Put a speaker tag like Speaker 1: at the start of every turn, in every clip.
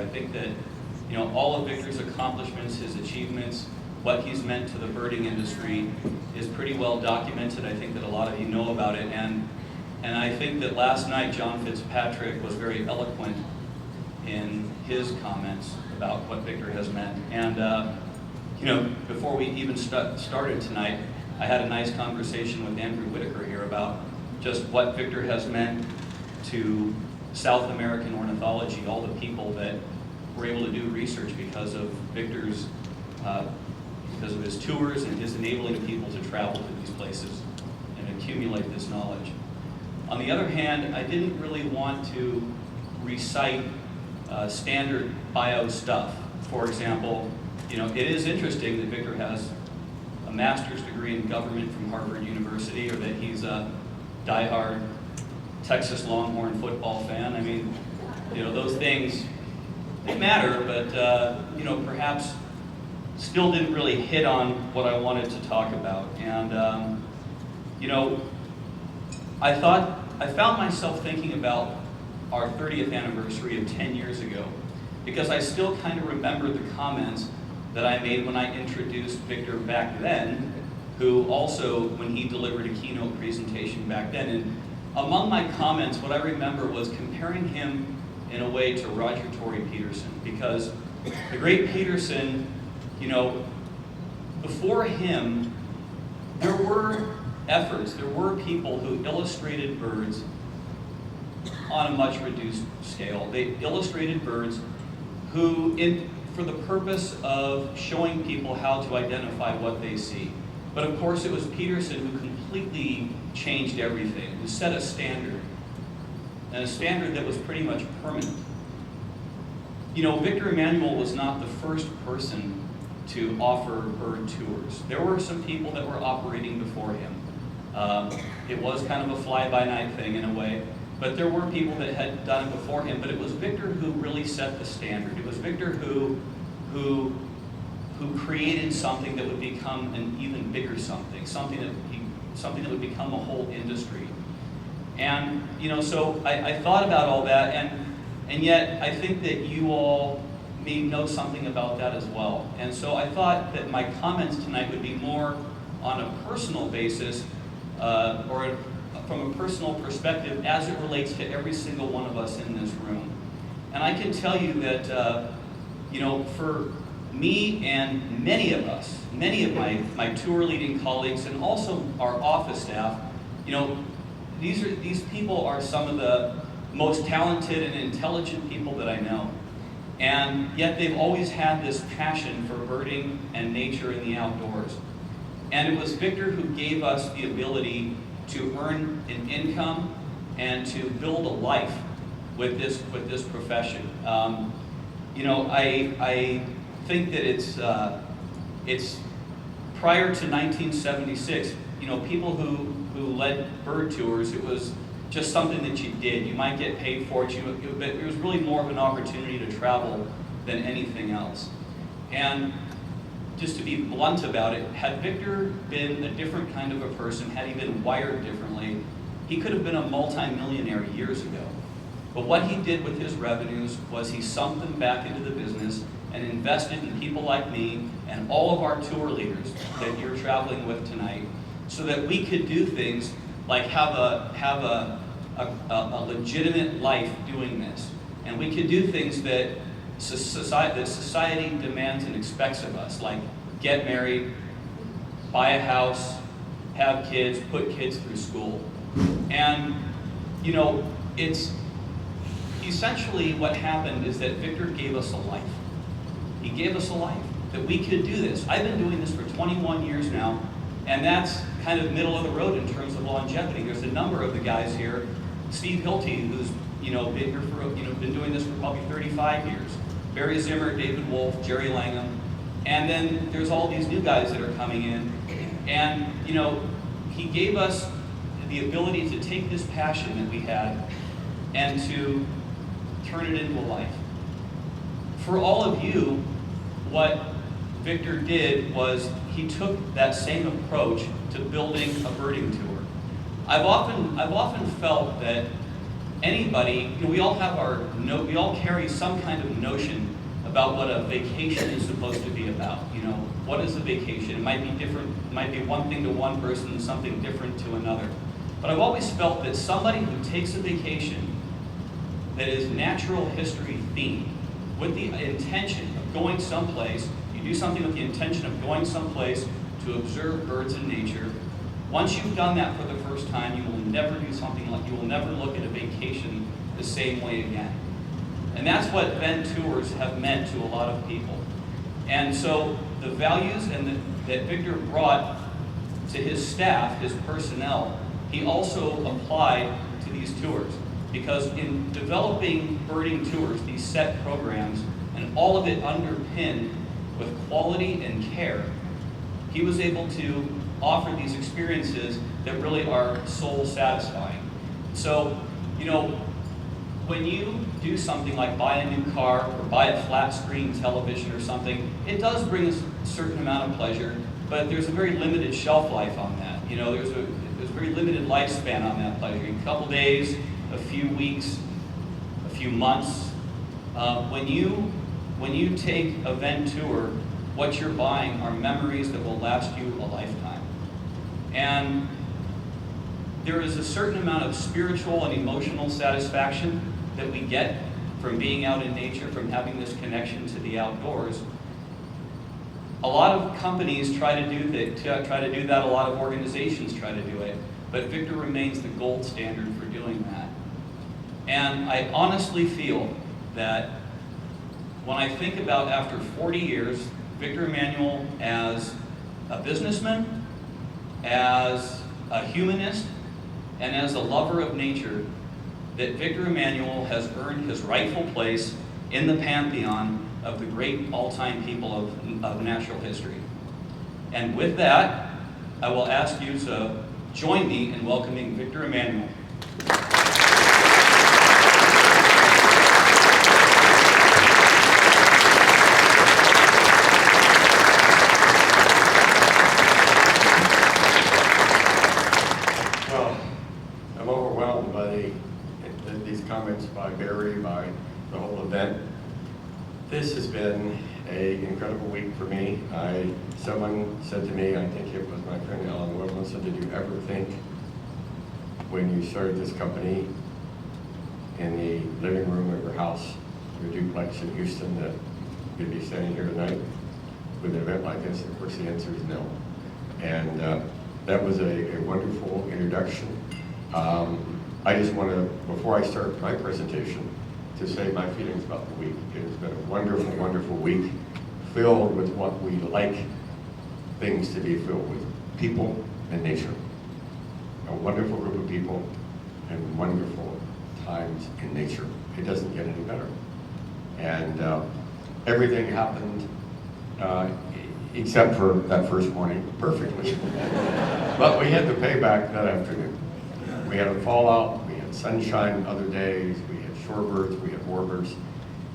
Speaker 1: think that, all of Victor's accomplishments, his achievements, what he's meant to the birding industry is pretty well documented. I think that a lot of you know about it, and I think that last night John Fitzpatrick was very eloquent in his comments about what Victor has meant. And before we even started tonight, I had a nice conversation with Andrew Whitaker here about just what Victor has meant to South American ornithology, all the people that were able to do research because of Victor's, because of his tours and his enabling people to travel to these places and accumulate this knowledge. On the other hand, I didn't really want to recite standard bio stuff. For example, it is interesting that Victor has a master's degree in government from Harvard University, or that he's a diehard Texas Longhorn football fan. I mean, those things, they matter, but perhaps still didn't really hit on what I wanted to talk about. And I found myself thinking about our 30th anniversary of 10 years ago, because I still kind of remember the comments that I made when I introduced Victor back then, who also, when he delivered a keynote presentation back then. And among my comments, what I remember was comparing him in a way to Roger Tory Peterson, because the great Peterson, before him, there were efforts, there were people who illustrated birds on a much reduced scale. They illustrated birds who, for the purpose of showing people how to identify what they see. But of course, it was Peterson who completely changed everything, who set a standard, and a standard that was pretty much permanent. Victor Emmanuel was not the first person to offer bird tours. There were some people that were operating before him. It was kind of a fly-by-night thing in a way, but there were people that had done it before him. But it was Victor who really set the standard. It was Victor who created something that would become an even bigger something that would become a whole industry. And so I thought about all that, and yet I think that you all may know something about that as well. And so I thought that my comments tonight would be more on a personal basis, or from a personal perspective as it relates to every single one of us in this room. And I can tell you that, for me and many of us, many of my tour leading colleagues, and also our office staff, these people are some of the most talented and intelligent people that I know. And yet they've always had this passion for birding and nature and the outdoors. And it was Victor who gave us the ability to earn an income and to build a life with this profession. I think that it's prior to 1976. People who led bird tours, it was just something that you did. You might get paid for it, but it was really more of an opportunity to travel than anything else. And just to be blunt about it, had Victor been a different kind of a person, had he been wired differently, he could have been a multi-millionaire years ago. But what he did with his revenues was he sunk them back into the business and invested in people like me and all of our tour leaders that you're traveling with tonight, so that we could do things like have a legitimate life doing this. And we could do things that society demands and expects of us, like get married, buy a house, have kids, put kids through school. And, it's essentially what happened is that Victor gave us a life. He gave us a life, that we could do this. I've been doing this for 21 years now, and that's kind of middle of the road in terms of longevity. There's a number of the guys here, Steve Hilty, who's been here for been doing this for probably 35 years. Barry Zimmer, David Wolf, Jerry Langham, and then there's all these new guys that are coming in. And he gave us the ability to take this passion that we had and to turn it into a life. For all of you, what Victor did was he took that same approach to building a birding tour. I've often felt that anybody, we all have we all carry some kind of notion about what a vacation is supposed to be about. What is a vacation? It might be different, it might be one thing to one person and something different to another. But I've always felt that somebody who takes a vacation that is natural history themed, with the intention of going someplace, you do something with the intention of going someplace to observe birds in nature. Once you've done that for the first time, you will never do something like, you will never look at a vacation the same way again. And that's what Venn tours have meant to a lot of people. And so the values that Victor brought to his staff, his personnel, he also applied to these tours. Because in developing birding tours, these set programs, and all of it underpinned with quality and care, he was able to offer these experiences that really are soul satisfying. So, when you do something like buy a new car or buy a flat screen television or something, it does bring a certain amount of pleasure, but there's a very limited shelf life on that. There's a very limited lifespan on that pleasure. A couple days, a few weeks, a few months. When you take a Venn tour, what you're buying are memories that will last you a lifetime. And there is a certain amount of spiritual and emotional satisfaction that we get from being out in nature, from having this connection to the outdoors. A lot of companies try to do that, a lot of organizations try to do it, but Victor remains the gold standard for doing that. And I honestly feel that when I think about, after 40 years, Victor Emmanuel as a businessman, as a humanist, and as a lover of nature, that Victor Emmanuel has earned his rightful place in the pantheon of the great all-time people of natural history. And with that, I will ask you to join me in welcoming Victor Emmanuel.
Speaker 2: Comments by Barry, by the whole event. This has been an incredible week for me. Someone said to me, I think it was my friend Alan Woodland, said, did you ever think when you started this company in the living room of your house, your duplex in Houston, that you'd be standing here tonight with an event like this? Of course, the answer is no. And that was a wonderful introduction. I just want to, before I start my presentation, to say my feelings about the week. It has been a wonderful, wonderful week, filled with what we like things to be filled with: people and nature. A wonderful group of people and wonderful times in nature. It doesn't get any better. And everything happened, except for that first morning, perfectly. But we had the payback that afternoon. We had a fallout, we had sunshine other days, we had shorebirds, we had warbirds,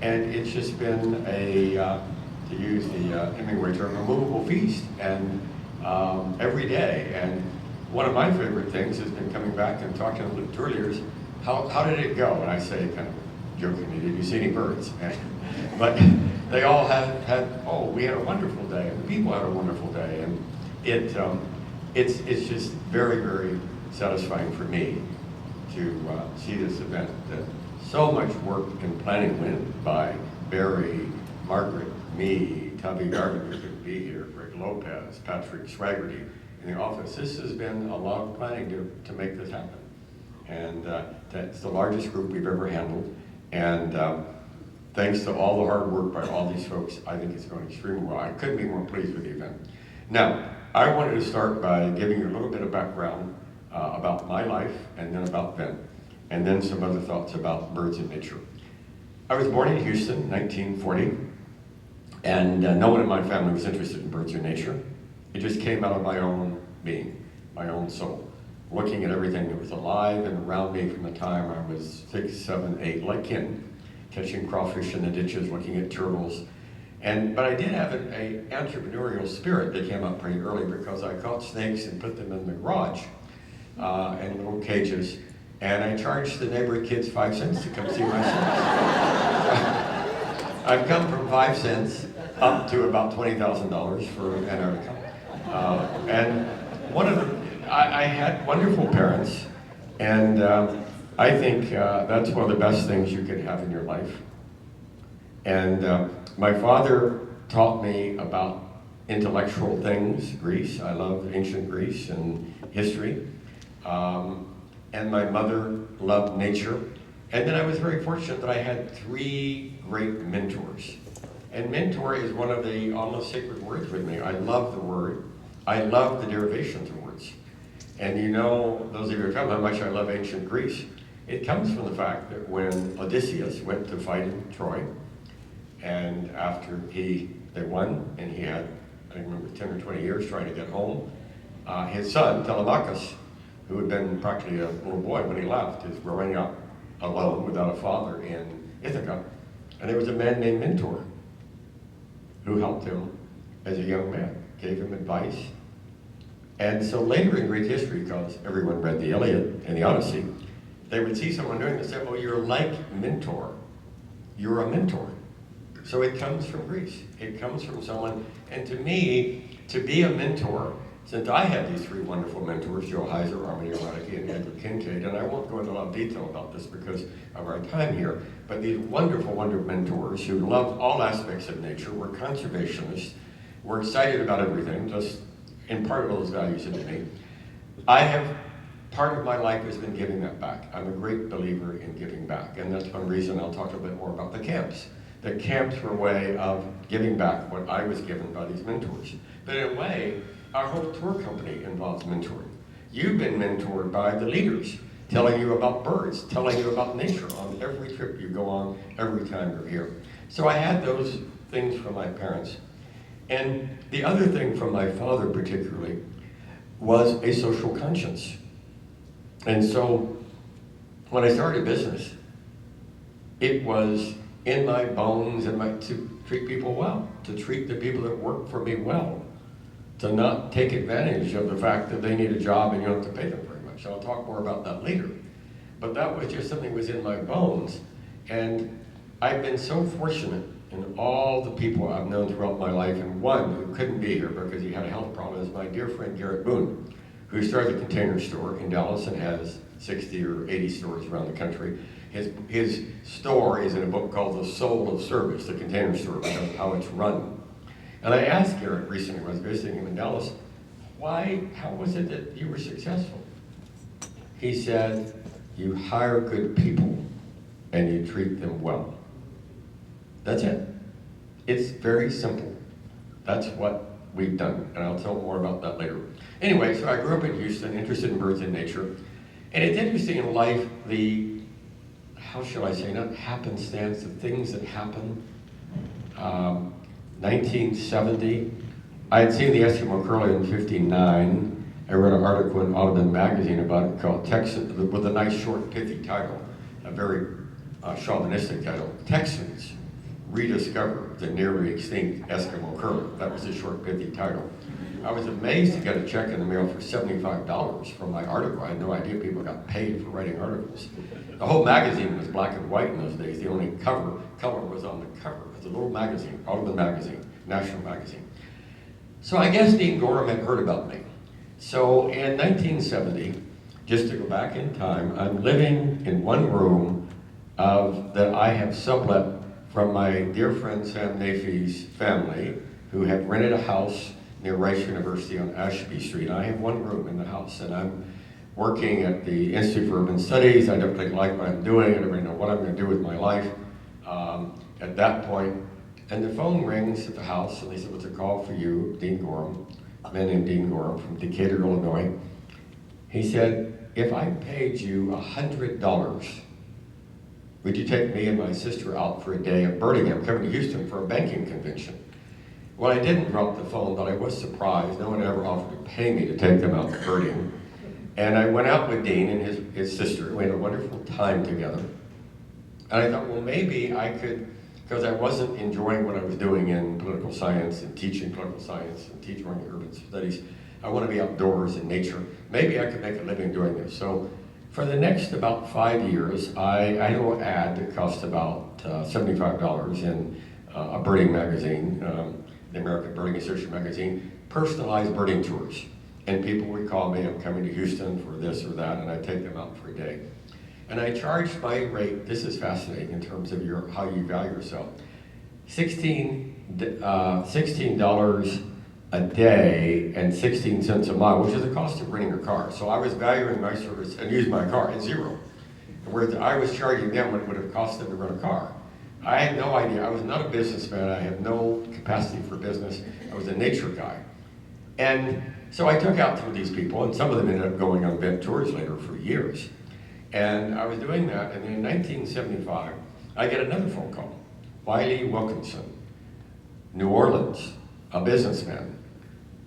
Speaker 2: and it's just been to use the Hemingway term, a movable feast, and every day. And one of my favorite things has been coming back and talking to the touriers, how did it go? And I say, kind of jokingly, did you see any birds? But they all had, oh, we had a wonderful day, and the people had a wonderful day, and it's just very, very satisfying for me to see this event. That so much work and planning went by Barry, Margaret, me, Tubby Garvin, who couldn't be here, Greg Lopez, Patrick Swaggerty in the office. This has been a lot of planning to make this happen. And that's the largest group we've ever handled. And thanks to all the hard work by all these folks, I think it's going extremely well. I couldn't be more pleased with the event. Now, I wanted to start by giving you a little bit of background about my life, and then about Venn, and then some other thoughts about birds and nature. I was born in Houston, 1940, and no one in my family was interested in birds or nature. It just came out of my own being, my own soul, looking at everything that was alive and around me from the time I was 6, 7, 8, like Ken, catching crawfish in the ditches, looking at turtles. But I did have an entrepreneurial spirit that came up pretty early, because I caught snakes and put them in the garage in little cages, and I charge the neighborhood kids 5 cents to come see my service. I've come from 5 cents up to about $20,000 for Antarctica. And I had wonderful parents, and I think that's one of the best things you could have in your life. And my father taught me about intellectual things, Greece. I love ancient Greece and history. And my mother loved nature. And then I was very fortunate that I had 3 great mentors. And mentor is one of the almost sacred words with me. I love the word. I love the derivations of words. And you know, those of you who know how much I love ancient Greece, it comes from the fact that when Odysseus went to fight in Troy, and after they won, and he had, I remember, 10 or 20 years trying to get home, his son, Telemachus, who had been practically a little boy when he left, is growing up alone without a father in Ithaca. And there was a man named Mentor who helped him as a young man, gave him advice. And so later in Greek history, because everyone read the Iliad and the Odyssey, they would see someone doing this and say, oh, you're like Mentor. You're a mentor. So it comes from Greece. It comes from someone. And to me, to be a mentor, since I had these 3 wonderful mentors, Joe Heiser, Armini Radicki, and Edward Kincaid, and I won't go into a lot of detail about this because of our time here, but these wonderful, wonderful mentors who loved all aspects of nature, were conservationists, were excited about everything, just imparted those values into me. Part of my life has been giving that back. I'm a great believer in giving back, and that's one reason I'll talk a bit more about the camps. The camps were a way of giving back what I was given by these mentors. But in a way, our whole tour company involves mentoring. You've been mentored by the leaders, telling you about birds, telling you about nature on every trip you go on, every time you're here. So I had those things from my parents. And the other thing from my father particularly was a social conscience. And so when I started business, it was in my bones to treat people well, to treat the people that work for me well, to not take advantage of the fact that they need a job and you don't have to pay them very much. I'll talk more about that later. But that was just something that was in my bones. And I've been so fortunate in all the people I've known throughout my life, and one who couldn't be here because he had a health problem is my dear friend Garrett Boone, who started a Container Store in Dallas and has 60 or 80 stores around the country. His store is in a book called The Soul of Service, the Container Store, because of how it's run. And I asked Garrett recently when I was visiting him in Dallas, how was it that you were successful? He said, you hire good people and you treat them well. That's it. It's very simple. That's what we've done, and I'll tell more about that later. Anyway, so I grew up in Houston, interested in birds and nature. And it's interesting in life, how shall I say, not happenstance, the things that happen. 1970, I had seen the Eskimo Curlew in 59. I read an article in Audubon magazine about it called Texans, with a nice short pithy title, a very chauvinistic title, Texans Rediscover the Nearly Extinct Eskimo Curlew. That was the short pithy title. I was amazed to get a check in the mail for $75 from my article. I had no idea people got paid for writing articles. The whole magazine was black and white in those days. The only color was on the cover. It was a little magazine, Audubon magazine, national magazine. So I guess Dean Gorham had heard about me. So in 1970, just to go back in time, I'm living in one room that I have sublet from my dear friend Sam Nafee's family, who had rented a house near Rice University on Ashby Street. I have one room in the house, and I'm working at the Institute for Urban Studies. I don't really like what I'm doing. I don't really know what I'm going to do with my life at that point. And the phone rings at the house, and they said, "What's a call for you, Dean Gorham?" A man named Dean Gorham from Decatur, Illinois. He said, "If I paid you $100, would you take me and my sister out for a day of birding? I'm coming to Houston for a banking convention." Well, I didn't drop the phone, but I was surprised. No one ever offered to pay me to take them out birding. And I went out with Dean and his sister. We had a wonderful time together. And I thought, well, maybe I could, because I wasn't enjoying what I was doing in political science and teaching political science and teaching urban studies. I want to be outdoors in nature. Maybe I could make a living doing this. So For the next about 5 years, I had a little ad that cost about $75 in a birding magazine, the American Birding Association magazine, personalized birding tours. And people would call me, I'm coming to Houston for this or that, and I'd take them out for a day. And I charged my rate, this is fascinating in terms of how you value yourself, $16 a day and 16 cents a mile, which is the cost of renting a car. So I was valuing my service and used my car at zero. Whereas I was charging them what it would have cost them to rent a car. I had no idea. I was not a businessman. I had no capacity for business. I was a nature guy. And so I took out some of these people, and some of them ended up going on vet tours later for years. And I was doing that, and in 1975, I get another phone call. Wiley Wilkinson, New Orleans, a businessman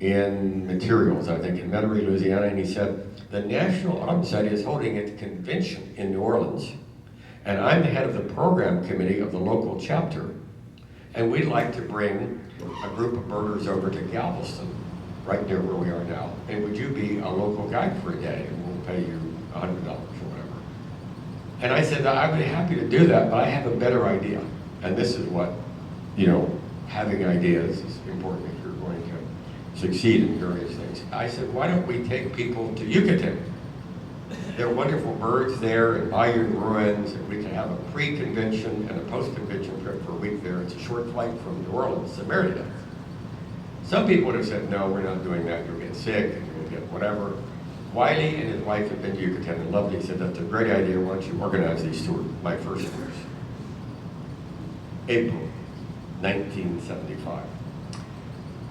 Speaker 2: in materials, I think, in Metairie, Louisiana, and he said, the National Autumn Society is holding its convention in New Orleans, and I'm the head of the program committee of the local chapter, and we'd like to bring a group of birders over to Galveston, right near where we are now, and would you be a local guide for a day, and we'll pay you $100 or whatever. And I said, I would be happy to do that, but I have a better idea, and this is what, having ideas is important if you're going to succeed in various things. I said, why don't we take people to Yucatan? There are wonderful birds there and Mayan ruins, and we can have a pre-convention and a post-convention trip for a week there. It's a short flight from New Orleans to Merida. Some people would have said, no, we're not doing that. You'll get sick, and you'll get whatever. Wiley and his wife had been to Yucatan and loved it. He said, that's a great idea. Why don't you organize these tours, my first tours. April 1975.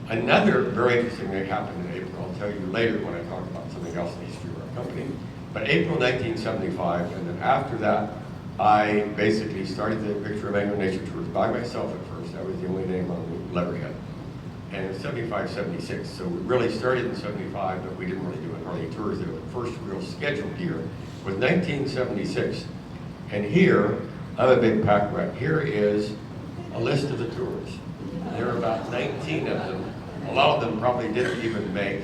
Speaker 2: Another very interesting thing happened in April. I'll tell you later when I talk about something else in the history of our company. But April 1975, and then after that, I basically started the Picture of Emmanuel Nature Tours by myself at first. I was the only name on the letterhead. And it was 75, 76. So we really started in 75, but we didn't really do any tours there. The first real scheduled year was 1976. And here, I'm a big pack rat. Here is a list of the tours. There are about 19 of them. A lot of them probably didn't even make.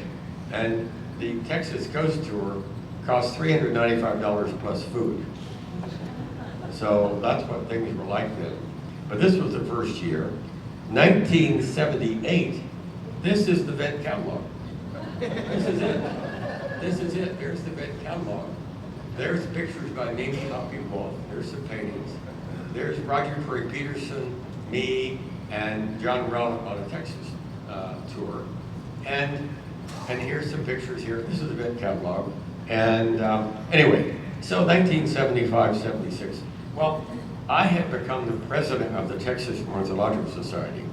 Speaker 2: And the Texas Coast Tour cost $395 plus food. So that's what things were like then. But this was the first year. 1978, this is the vet catalog. This is it. This is it. There's the vet catalog. There's pictures by Mimi Hoppy-Wolf. There's some paintings. There's Roger Curry Peterson, me, and John Rowland on a Texas tour. And here's some pictures here. This is the vet catalog. And anyway, so 1975, 76. Well, I had become the president of the Texas Ornithological Society.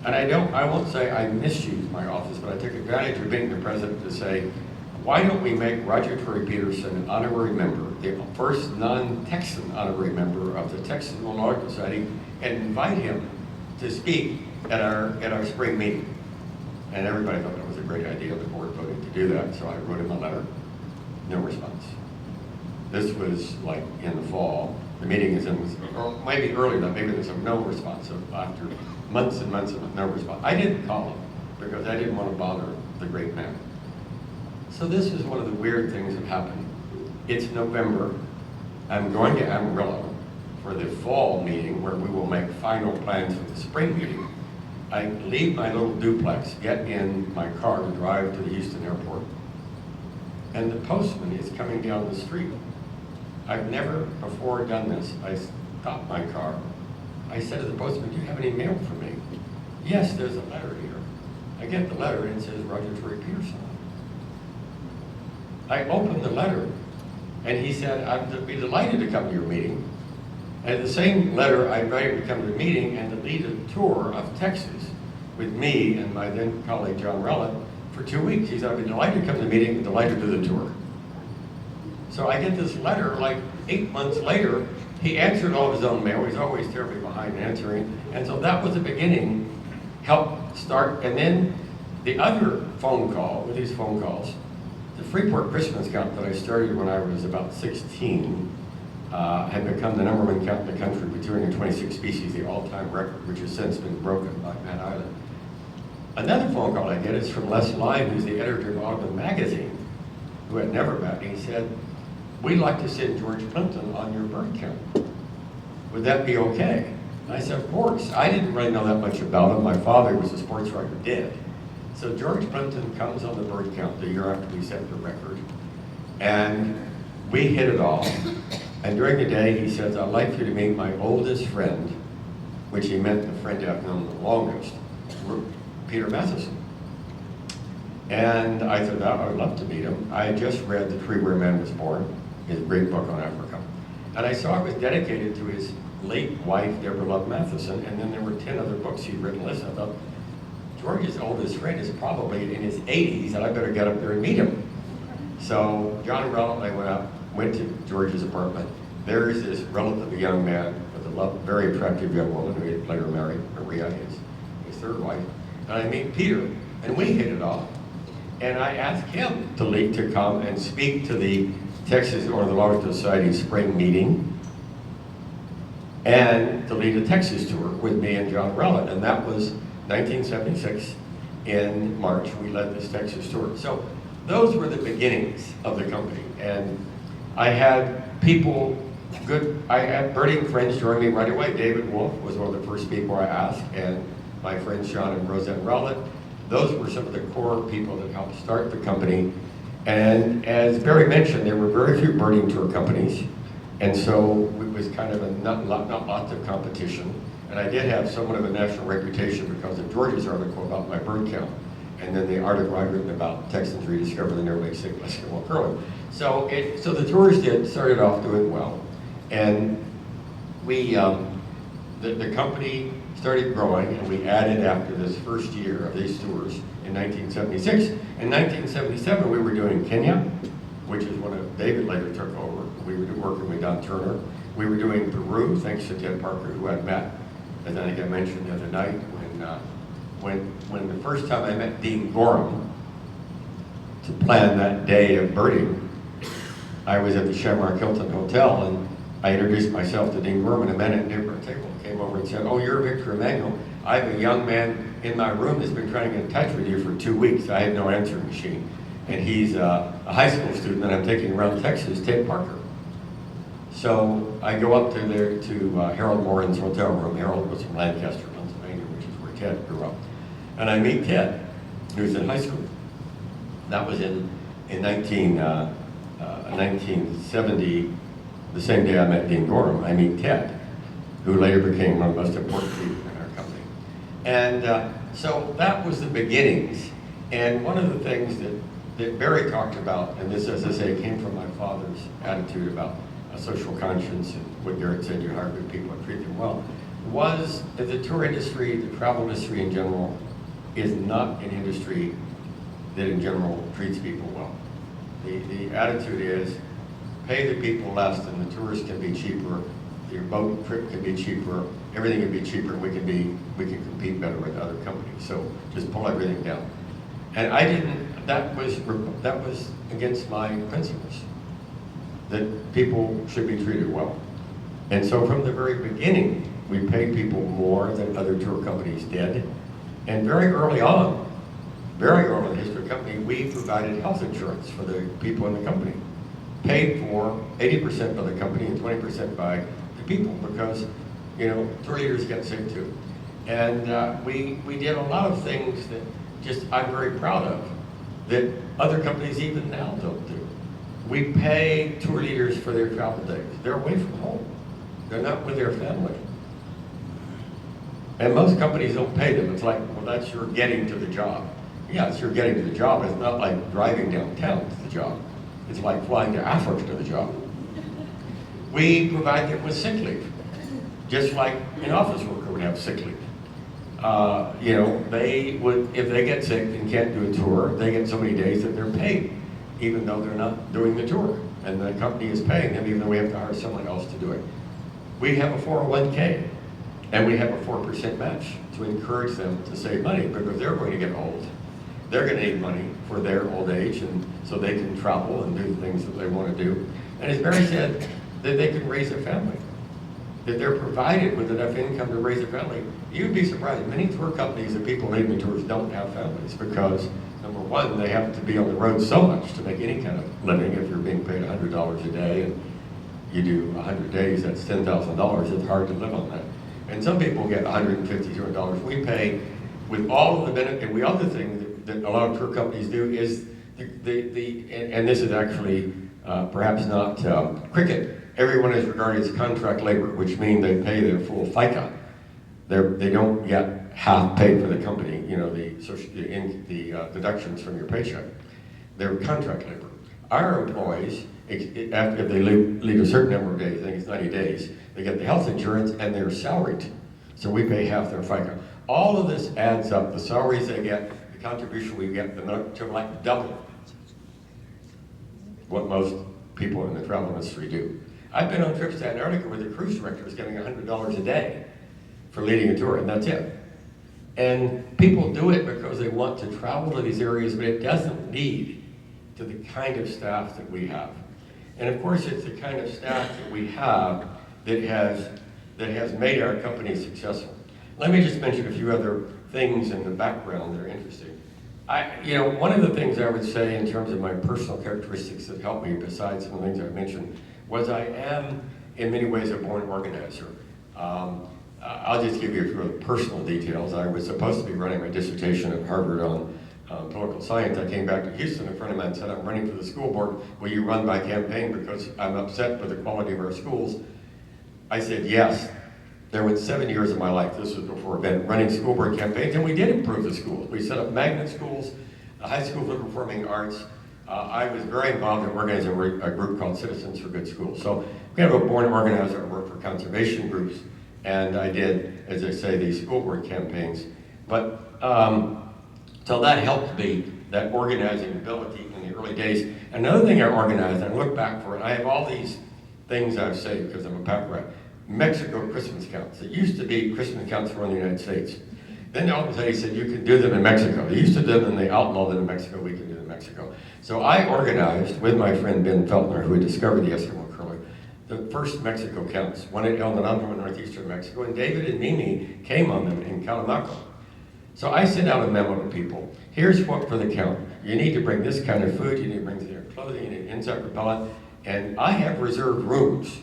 Speaker 2: And I won't say I misused my office, but I took advantage of being the president to say, why don't we make Roger Curry Peterson an honorary member, the first non-Texan honorary member of the Texas Ornithological Society, and invite him to speak at our spring meeting. And everybody thought that was a great idea. The board voted to do that, so I wrote him a letter. No response. This was like in the fall. The meeting is in, or maybe earlier than, maybe there's no response. So after months and months of no response, I didn't call him because I didn't want to bother the great man. So this is one of the weird things that happened. It's November. I'm going to Amarillo for the fall meeting where we will make final plans for the spring meeting. I leave my little duplex, get in my car to drive to the Houston airport, and the postman is coming down the street. I've never before done this. I stopped my car. I said to the postman, do you have any mail for me? Yes, there's a letter here. I get the letter and it says Roger Curry Peterson. I opened the letter and he said, I'd be delighted to come to your meeting. And in the same letter, I invited him to come to the meeting and to lead a tour of Texas with me and my then colleague John Rowland for 2 weeks. He said, I'd be delighted to come to the meeting and delighted to do the tour. So I get this letter like 8 months later. He answered all of his own mail. He's always terribly behind answering. And so that was the beginning, helped start. And then the other phone call, with these phone calls, the Freeport Christmas count that I started when I was about 16 had become the #1 count in the country with 226 species, the all-time record, which has since been broken by Van Island. Another phone call I get is from Les Lyme, who's the editor of Audubon magazine, who had never met me. He said, we'd like to send George Plimpton on your bird count. Would that be okay? And I said, of course. I didn't really know that much about him. My father was a sports writer, did. So George Plimpton comes on the bird count the year after we set the record. And we hit it off. And during the day, he says, I'd like you to meet my oldest friend, which he meant the friend I've known the longest, Peter Matheson. And I thought, I would love to meet him. I had just read The Tree Where Man Was Born, his great book on Africa. And I saw it was dedicated to his late wife, Deborah Love Matheson, and then there were 10 other books he'd written. Listen, I thought, George's oldest friend is probably in his 80s, and I better get up there and meet him. So John and Rel and I went to George's apartment. There is this relatively young man with a very attractive young woman who he had later married, Maria, his third wife. And I meet Peter, and we hit it off. And I asked him to come and speak to the Texas Ornithological Society spring meeting and to lead a Texas tour with me and John Rellett. And that was 1976. In March, we led this Texas tour. So those were the beginnings of the company. And I had I had birding friends join me right away. David Wolf was one of the first people I asked, and my friends Sean and Roseanne Rowlett. Those were some of the core people that helped start the company. And as Barry mentioned, there were very few birding tour companies. And so it was kind of not lots of competition. And I did have somewhat of a national reputation because of George's article about my bird count. And then the article I'd written about Texans rediscover the nearly extinct Eskimo curlew. So the tours started off doing well. And we, the company started growing, and we added after this first year of these tours in 1976. In 1977, we were doing Kenya, which is one of David later took over. We were working with Don Turner. We were doing Peru, thanks to Ted Parker, who I'd met, as I think I mentioned the other night, when the first time I met Dean Gorham to plan that day of birding, I was at the Shamrock Hilton Hotel, and I introduced myself to Dean Gorham, and a man at the table came over and said, "Oh, you're Victor Emanuel. I have a young man in my room that's been trying to get in touch with you for 2 weeks. I have no answering machine. And he's a high school student that I'm taking around Texas, Ted Parker." So I go up to Harold Morin's hotel room. Harold was from Lancaster, Pennsylvania, which is where Ted grew up. And I meet Ted, who's in high school. That was in 1970, the same day I met Dean Gorham. I meet Ted, who later became one of the most important people in our company. And so that was the beginnings. And one of the things that Barry talked about, and this, as I say, came from my father's attitude about a social conscience and what Garrett said, you hire good people and treat them well, was that the tour industry, the travel industry in general, is not an industry that in general treats people well. The attitude is, pay the people less and the tours can be cheaper, your boat trip can be cheaper, everything can be cheaper, and we can compete better with other companies. So just pull everything down. And that was against my principles, that people should be treated well. And so from the very beginning, we paid people more than other tour companies did. And very early on in the history of the company, we provided health insurance for the people in the company. Paid for 80% by the company and 20% by the people, because, tour leaders get sick too. And we did a lot of things that I'm very proud of, that other companies even now don't do. We pay tour leaders for their travel days. They're away from home. They're not with their family. And most companies don't pay them. It's like, well, that's your getting to the job. Yeah, it's your getting to the job. It's not like driving downtown to the job. It's like flying to Africa to the job. We provide them with sick leave, just like an office worker would have sick leave. They would, if they get sick and can't do a tour, they get so many days that they're paid, even though they're not doing the tour. And the company is paying them, even though we have to hire someone else to do it. We have a 401k, and we have a 4% match to encourage them to save money, because they're going to get old. They're going to need money for their old age, and so they can travel and do the things that they want to do. And as Barry said, that they can raise a family. that they're provided with enough income to raise a family. You'd be surprised. Many tour companies and people leading the tours don't have families because, number one, they have to be on the road so much to make any kind of living. If you're being paid $100 a day and you do 100 days, that's $10,000. It's hard to live on that. And some people get $150, $200. We pay with all of the benefit. And the other thing that a lot of tour companies do is and this is actually perhaps not cricket. Everyone is regarded as contract labor, which means they pay their full FICA. They don't get half paid for the company, you know, the deductions from your paycheck. They're contract labor. Our employees, if they leave a certain number of days, I think it's 90 days, they get the health insurance and they're salaried. So we pay half their FICA. All of this adds up, the salaries they get, the contribution we get, to like double what most people in the travel industry do. I've been on trips to Antarctica where the cruise director is getting $100 a day for leading a tour, and that's it. And people do it because they want to travel to these areas, but it doesn't lead to the kind of staff that we have. And of course, it's the kind of staff that we have that has made our company successful. Let me just mention a few other things in the background that are interesting. One of the things I would say in terms of my personal characteristics that helped me, besides some of the things I mentioned, was I am, in many ways, a born organizer. I'll just give you a few personal details. I was supposed to be running my dissertation at Harvard on political science. I came back to Houston, a friend of mine said, I'm running for the school board. Will you run my campaign because I'm upset with the quality of our schools? I said yes. There went 7 years of my life, this was before event, running school board campaigns, and we did improve the schools. We set up magnet schools, a high school for performing arts. I was very involved in organizing a group called Citizens for Good Schools. So we have a born organizer. I worked for conservation groups, and I did, as I say, these school board campaigns. But so that helped me, that organizing ability in the early days. Another thing I organized, and I look back for it, I have all these things I've saved because I'm a pack rat. Mexico Christmas counts. It used to be Christmas counts were in the United States. Then all of a sudden he said, you can do them in Mexico. They used to do them and they outlawed them in Mexico, we can do them in Mexico. So I organized, with my friend Ben Feltner, who had discovered the Eskimo curlew, the first Mexico counts, one at El Naranjo in northeastern Mexico, and David and Mimi came on them in Calamaco. So I sent out a memo to people. Here's what for the count. You need to bring this kind of food, you need to bring their clothing, you need insect repellent, and I have reserved rooms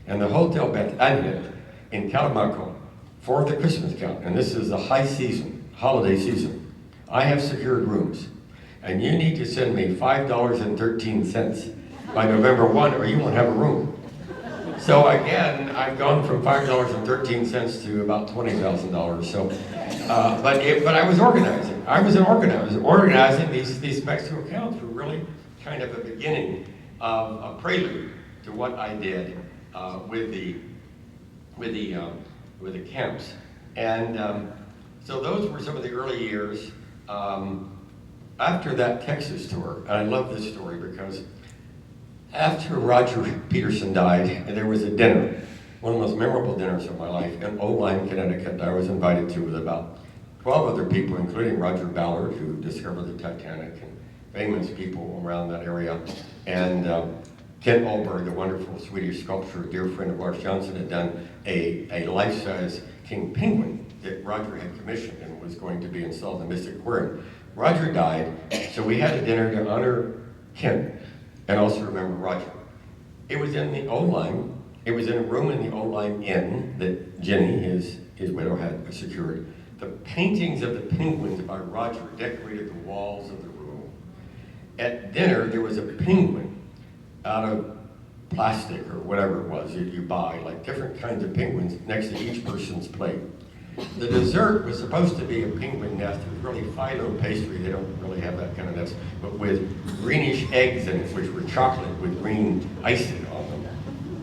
Speaker 2: in the Hotel Beth Aniel in Calamaco for the Christmas count. And this is the high season, holiday season. I have secured rooms. And you need to send me $5.13 by November 1 or you won't have a room. So again, I've gone from $5.13 to about $20,000. So, but I was organizing. I was an organizer. Organizing these Mexico counts were really kind of a beginning of a prelude to what I did with the camps. And so those were some of the early years. After that Texas tour, and I love this story because after Roger Peterson died, there was a dinner, one of the most memorable dinners of my life in Oline, Connecticut. I was invited to with about 12 other people, including Roger Ballard, who discovered the Titanic, and famous people around that area. And Kent Olberg, the wonderful Swedish sculptor, a dear friend of Lars Johnson, had done a life-size king penguin that Roger had commissioned and was going to be installed in the Mystic Aquarium. Roger died, so we had a dinner to honor Kent and also remember Roger. It was in the O-Line, it was in a room in the O-Line Inn that Jenny, his widow, had secured. The paintings of the penguins by Roger decorated the walls of the room. At dinner, there was a penguin out of plastic or whatever it was that you buy, like different kinds of penguins next to each person's plate. The dessert was supposed to be a penguin nest. It was really phyllo pastry. They don't really have that kind of nest, but with greenish eggs in it, which were chocolate with green icing on them.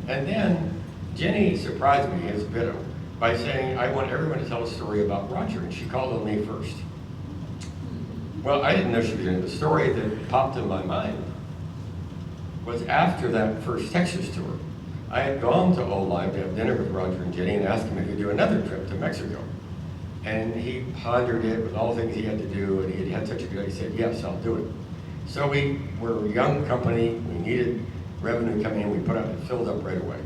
Speaker 2: And then Jenny surprised me, his widow, by saying, I want everyone to tell a story about Roger, and she called on me first. Well, I didn't know she was doing it. The story that popped in my mind was after that first Texas tour. I had gone to O-Line to have dinner with Roger and Jenny and asked him if he'd do another trip to Mexico. And he pondered it with all the things he had to do, and he had such a good, he said, yes, I'll do it. So we were a young company, we needed revenue coming in, we put out, it filled up right away.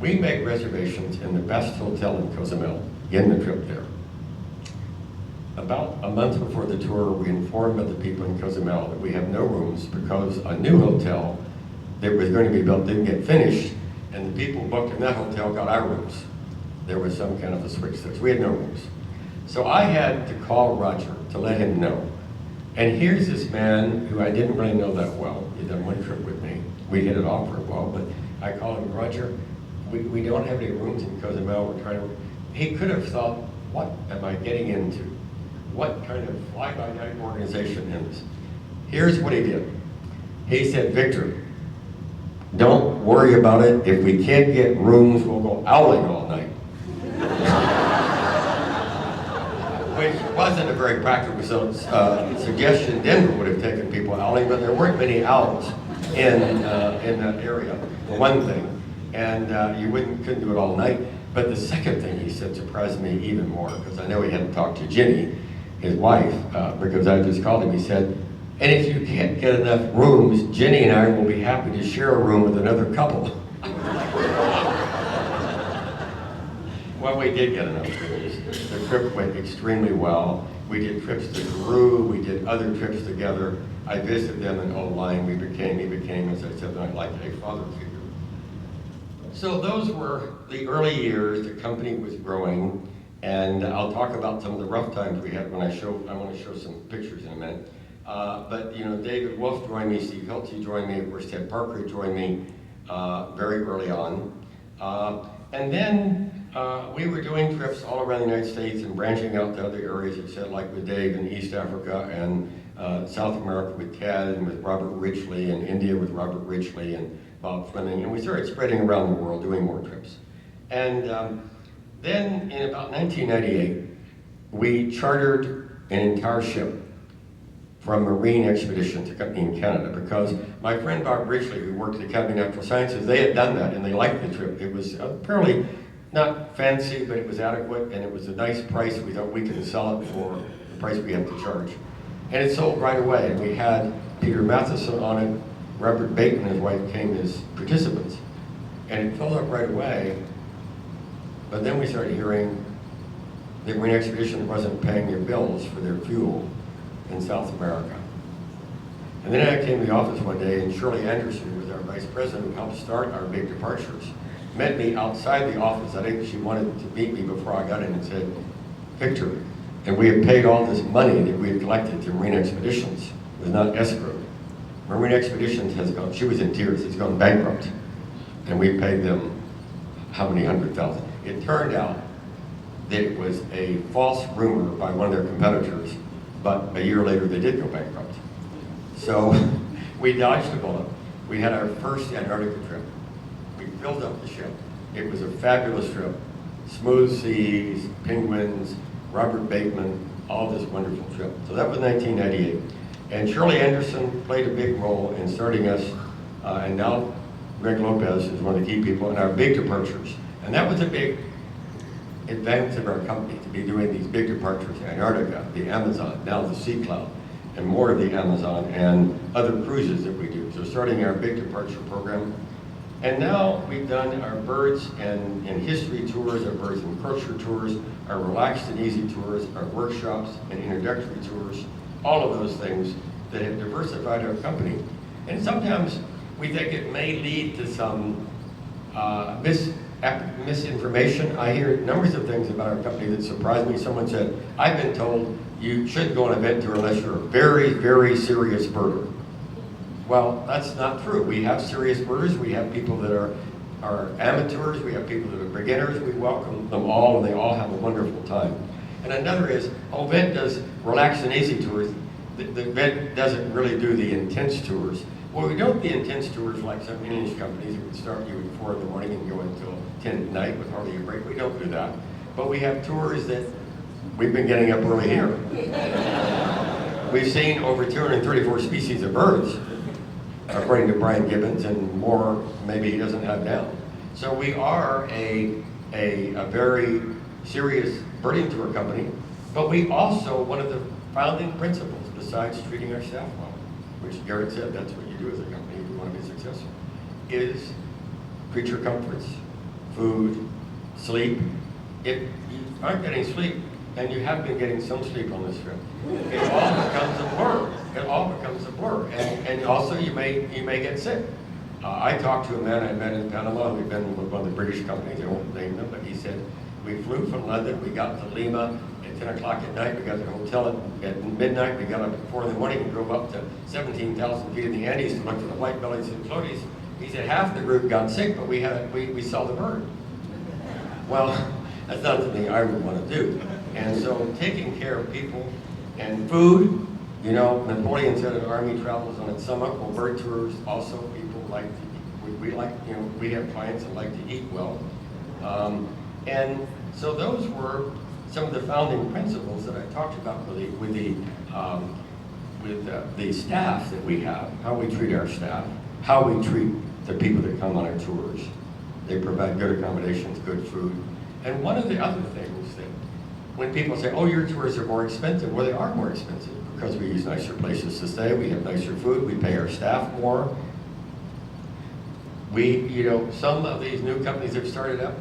Speaker 2: We make reservations in the best hotel in Cozumel, in the trip there. About a month before the tour, we informed the people in Cozumel that we have no rooms because a new hotel that was going to be built didn't get finished, and the people booked in that hotel got our rooms. There was some kind of a switch there, so we had no rooms. So I had to call Roger to let him know. And here's this man who I didn't really know that well. He'd done one trip with me. We hit it off for a while, but I called him, Roger, we don't have any rooms in Cozumel. We're trying to. He could have thought, what am I getting into? What kind of fly-by-night organization is this? Here's what he did. He said, Victor, don't worry about it. If we can't get rooms, we'll go owling all night. Which wasn't a very practical suggestion. Denver would have taken people owling, but there weren't many owls in that area, for one thing. And you couldn't do it all night. But the second thing he said surprised me even more, because I know he hadn't talked to Ginny, his wife, because I just called him. He said, and if you can't get enough rooms, Ginny and I will be happy to share a room with another couple. Well, we did get enough rooms. The trip went extremely well. We did trips to Peru. We did other trips together. I visited them in O-line. He became, as I said, like a father figure. So those were the early years. The company was growing. And I'll talk about some of the rough times we had I want to show some pictures in a minute. But David Wolf joined me, Steve Hilty joined me, of course Ted Parker joined me very early on. And then we were doing trips all around the United States and branching out to other areas, you said, like with Dave in East Africa and South America with Ted and with Robert Ridgely and India with Robert Ridgely and Bob Fleming. And we started spreading around the world doing more trips. And then in about 1998, we chartered an entire ship for a marine expedition to company in Canada, because my friend Bob Ridgely, who worked at the Academy of Natural Sciences, they had done that and they liked the trip. It was apparently not fancy, but it was adequate and it was a nice price. We thought we could sell it for the price we have to charge. And it sold right away. And we had Peter Matheson on it, Robert Bateman and his wife came as participants. And it filled up right away. But then we started hearing the marine expedition wasn't paying their bills for their fuel in South America. And then I came to the office one day, and Shirley Anderson, who was our vice president who helped start our big departures, met me outside the office. I think she wanted to meet me before I got in and said, Victor, and we had paid all this money that we had collected to Marine Expeditions. It was not escrowed. Marine Expeditions has gone, she was in tears, it's gone bankrupt. And we paid them how many $100,000? It turned out that it was a false rumor by one of their competitors, but a year later they did go bankrupt. So we dodged a bullet. We had our first Antarctica trip. We filled up the ship. It was a fabulous trip. Smooth seas, penguins, Robert Bateman, all this wonderful trip. So that was 1998. And Shirley Anderson played a big role in starting us, and now Greg Lopez is one of the key people in our big departures. And that was a big advance of our company, to be doing these big departures, Antarctica, the Amazon, now the Sea Cloud, and more of the Amazon, and other cruises that we do. So starting our big departure program. And now we've done our birds and history tours, our birds and culture tours, our relaxed and easy tours, our workshops and introductory tours, all of those things that have diversified our company. And sometimes we think it may lead to some misinformation. I hear numbers of things about our company that surprise me. Someone said, I've been told you shouldn't go on an event tour unless you're a very, very serious birder. Well, that's not true. We have serious birders. We have people that are amateurs. We have people that are beginners. We welcome them all, and they all have a wonderful time. And another is, event does relaxed and easy tours. The event doesn't really do the intense tours. Well, we don't do the intense tours like some English companies that would start you at 4 in the morning and go until 10 at night with hardly a break. We don't do that. But we have tours that we've been getting up early here. We've seen over 234 species of birds, according to Brian Gibbons, and more maybe he doesn't have down. So we are a very serious birding tour company, but we also, one of the founding principles, besides treating our staff well, which Garrett said that's what you do as a company if you want to be successful, is creature comforts, food, sleep. If you aren't getting sleep, and you have been getting some sleep on this trip, it all becomes a blur. It all becomes a blur. And also you may get sick. I talked to a man I met in Panama who'd been with one of the British companies, I won't name them, but he said, we flew from London, we got to Lima at 10 o'clock at night, we got to the hotel at midnight, we got up at 4 in the morning and drove up to 17,000 feet in the Andes to look for the white bellies and floaties. He said half the group got sick, but we saw the bird. Well, that's not something I would want to do. And so taking care of people and food, you know, Napoleon said an army travels on its stomach. Well, bird tours also, people like to eat. We like, you know, we have clients that like to eat well. And so those were some of the founding principles that I talked about with the staff that we have, how we treat our staff, how we treat the people that come on our tours. They provide good accommodations, good food. And one of the other things that when people say, oh, your tours are more expensive, well, they are more expensive because we use nicer places to stay, we have nicer food, we pay our staff more. You know, some of these new companies have started up,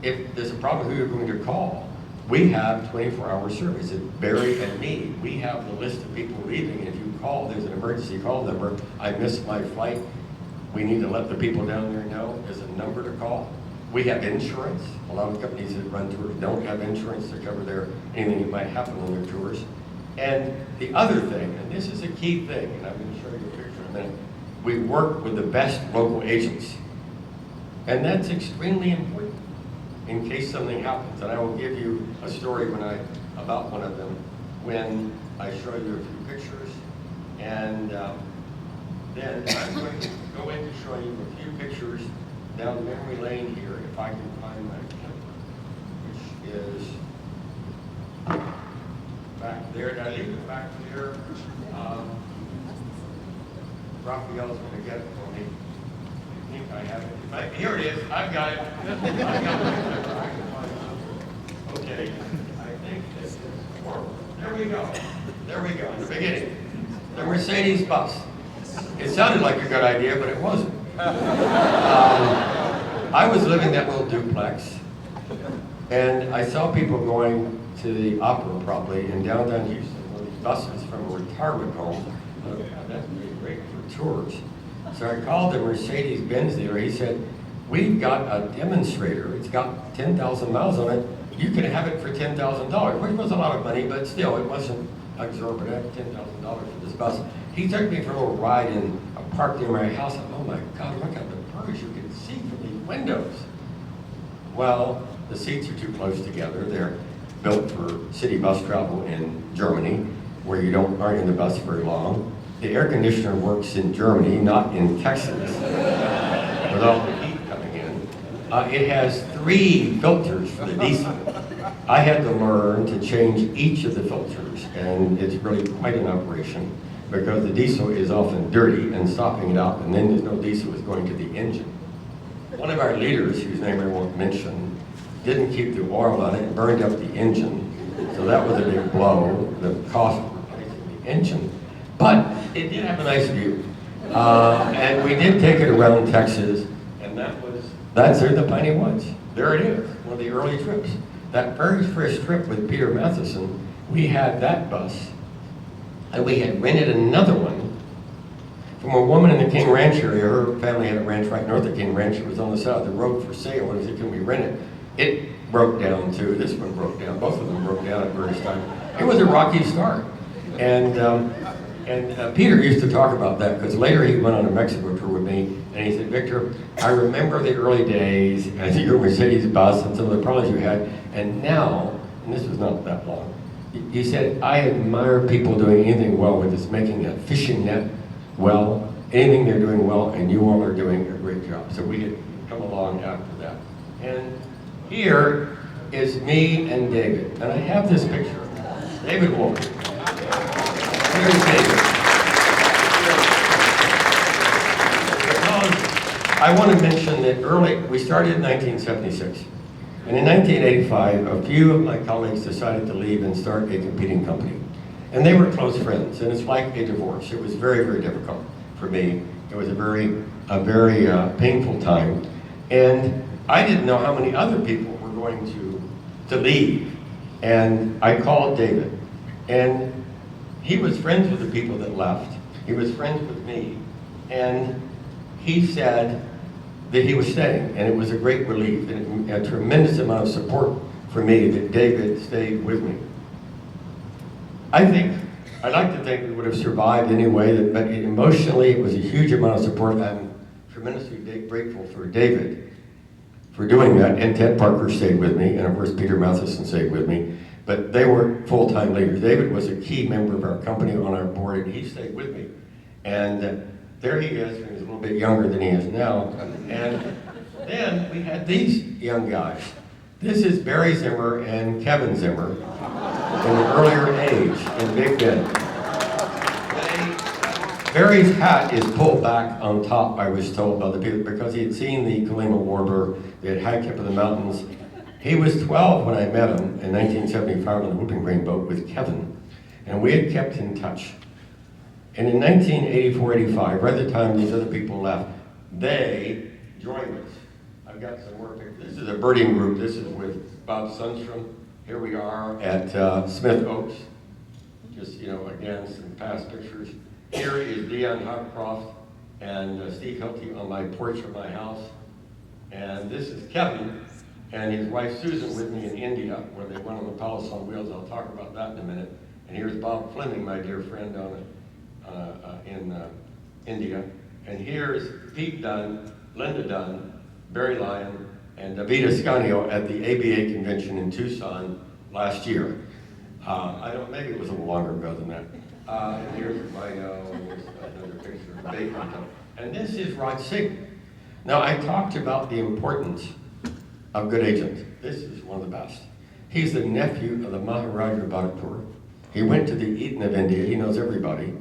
Speaker 2: if there's a problem, who you're going to call? We have 24-hour service. It's Barry and me. We have the list of people leaving, and if you call, there's an emergency call number. I missed my flight. We need to let the people down there know there's a number to call. We have insurance. A lot of companies that run tours don't have insurance to cover anything that might happen on their tours. And the other thing, and this is a key thing, and I'm going to show you a picture in a minute, we work with the best local agents. And that's extremely important in case something happens. And I will give you a story about one of them when I show you a few pictures. And then I'm going to go into showing you a few pictures down memory lane here, if I can find my clip, which is back there. Did I leave it back there? Raphael's going to get it for me. I think I have it. Here it is. I've got it. Okay. I think this is horrible. There we go. There we go. In the beginning. The Mercedes bus. It sounded like a good idea, but it wasn't. I was living that little duplex, and I saw people going to the opera probably in downtown Houston with these buses from a retirement home. That's really great for tours. So I called the Mercedes-Benz dealer. He said, we've got a demonstrator. It's got 10,000 miles on it. You can have it for $10,000, which was a lot of money, but still, it wasn't exorbitant, $10,000 for this bus. He took me for a little ride in a park near my house. And, oh my God, look at the birds you can see from the windows. Well, the seats are too close together. They're built for city bus travel in Germany, where you aren't in the bus very long. The air conditioner works in Germany, not in Texas, with all the heat coming in. It has 3 filters for the diesel. I had to learn to change each of the filters, and it's really quite an operation because the diesel is often dirty and stopping it out, and then there's no diesel is going to the engine. One of our leaders, whose name I won't mention, didn't keep the oil on it and burned up the engine. So that was a big blow, the cost of replacing the engine. But it did have a nice view. And we did take it around Texas, and that's in the Piney Woods. There it is, one of the early trips. That very first trip with Peter Matheson, we had that bus, and we had rented another one from a woman in the King Ranch area. Her family had a ranch right north of King Ranch. It was on the side of the road for sale, and I said, can we rent it? It broke down too. This one broke down. Both of them broke down at various times. It was a rocky start. And Peter used to talk about that because later he went on a Mexico tour with me, and he said, Victor, I remember the early days and your Mercedes bus and some of the problems you had, and now, and this was not that long, he said, I admire people doing anything well with this, making a fishing net well, anything they're doing well, and you all are doing a great job. So we had come along after that. And here is me and David, and I have this picture. David Wolf. Here's David. Because I want to mention that we started in 1976. And in 1985, a few of my colleagues decided to leave and start a competing company. And they were close friends, and it's like a divorce. It was very, very difficult for me. It was a very painful time. And I didn't know how many other people were going to leave. And I called David. And he was friends with the people that left. He was friends with me. And he said that he was staying. And it was a great relief and a tremendous amount of support for me that David stayed with me. I'd like to think we would have survived anyway, but emotionally it was a huge amount of support. I'm tremendously grateful for David for doing that, and Ted Parker stayed with me, and of course Peter Matheson stayed with me, but they were full-time leaders. David was a key member of our company on our board, and he stayed with me. And there he is, he was a little bit younger than he is now. And then we had these young guys. This is Barry Zimmer and Kevin Zimmer in an earlier age in Big Bend. Barry's hat is pulled back on top, I was told by the people, because he had seen the Kalima Warbler. They had hiked up in the mountains. He was 12 when I met him in 1975 on the Whooping Green boat with Kevin, and we had kept in touch. And in 1984-85, right at the time these other people left, they joined us. I've got some more pictures. This is a birding group. This is with Bob Sundstrom. Here we are at Smith Oaks. Just, again, some past pictures. Here is Dion Hopcroft and Steve Hilty on my porch of my house. And this is Kevin and his wife Susan with me in India, where they went on the Palace on Wheels. I'll talk about that in a minute. And here's Bob Fleming, my dear friend, in India. And here's Pete Dunn, Linda Dunn, Barry Lyon, and David Ascanio at the ABA convention in Tucson last year. Maybe it was a little longer ago than that. And here's another picture of Bacon. And this is Raj Singh. Now, I talked about the importance of good agents. This is one of the best. He's the nephew of the Maharaja Bhattakur. He went to the Eton of India. He knows everybody.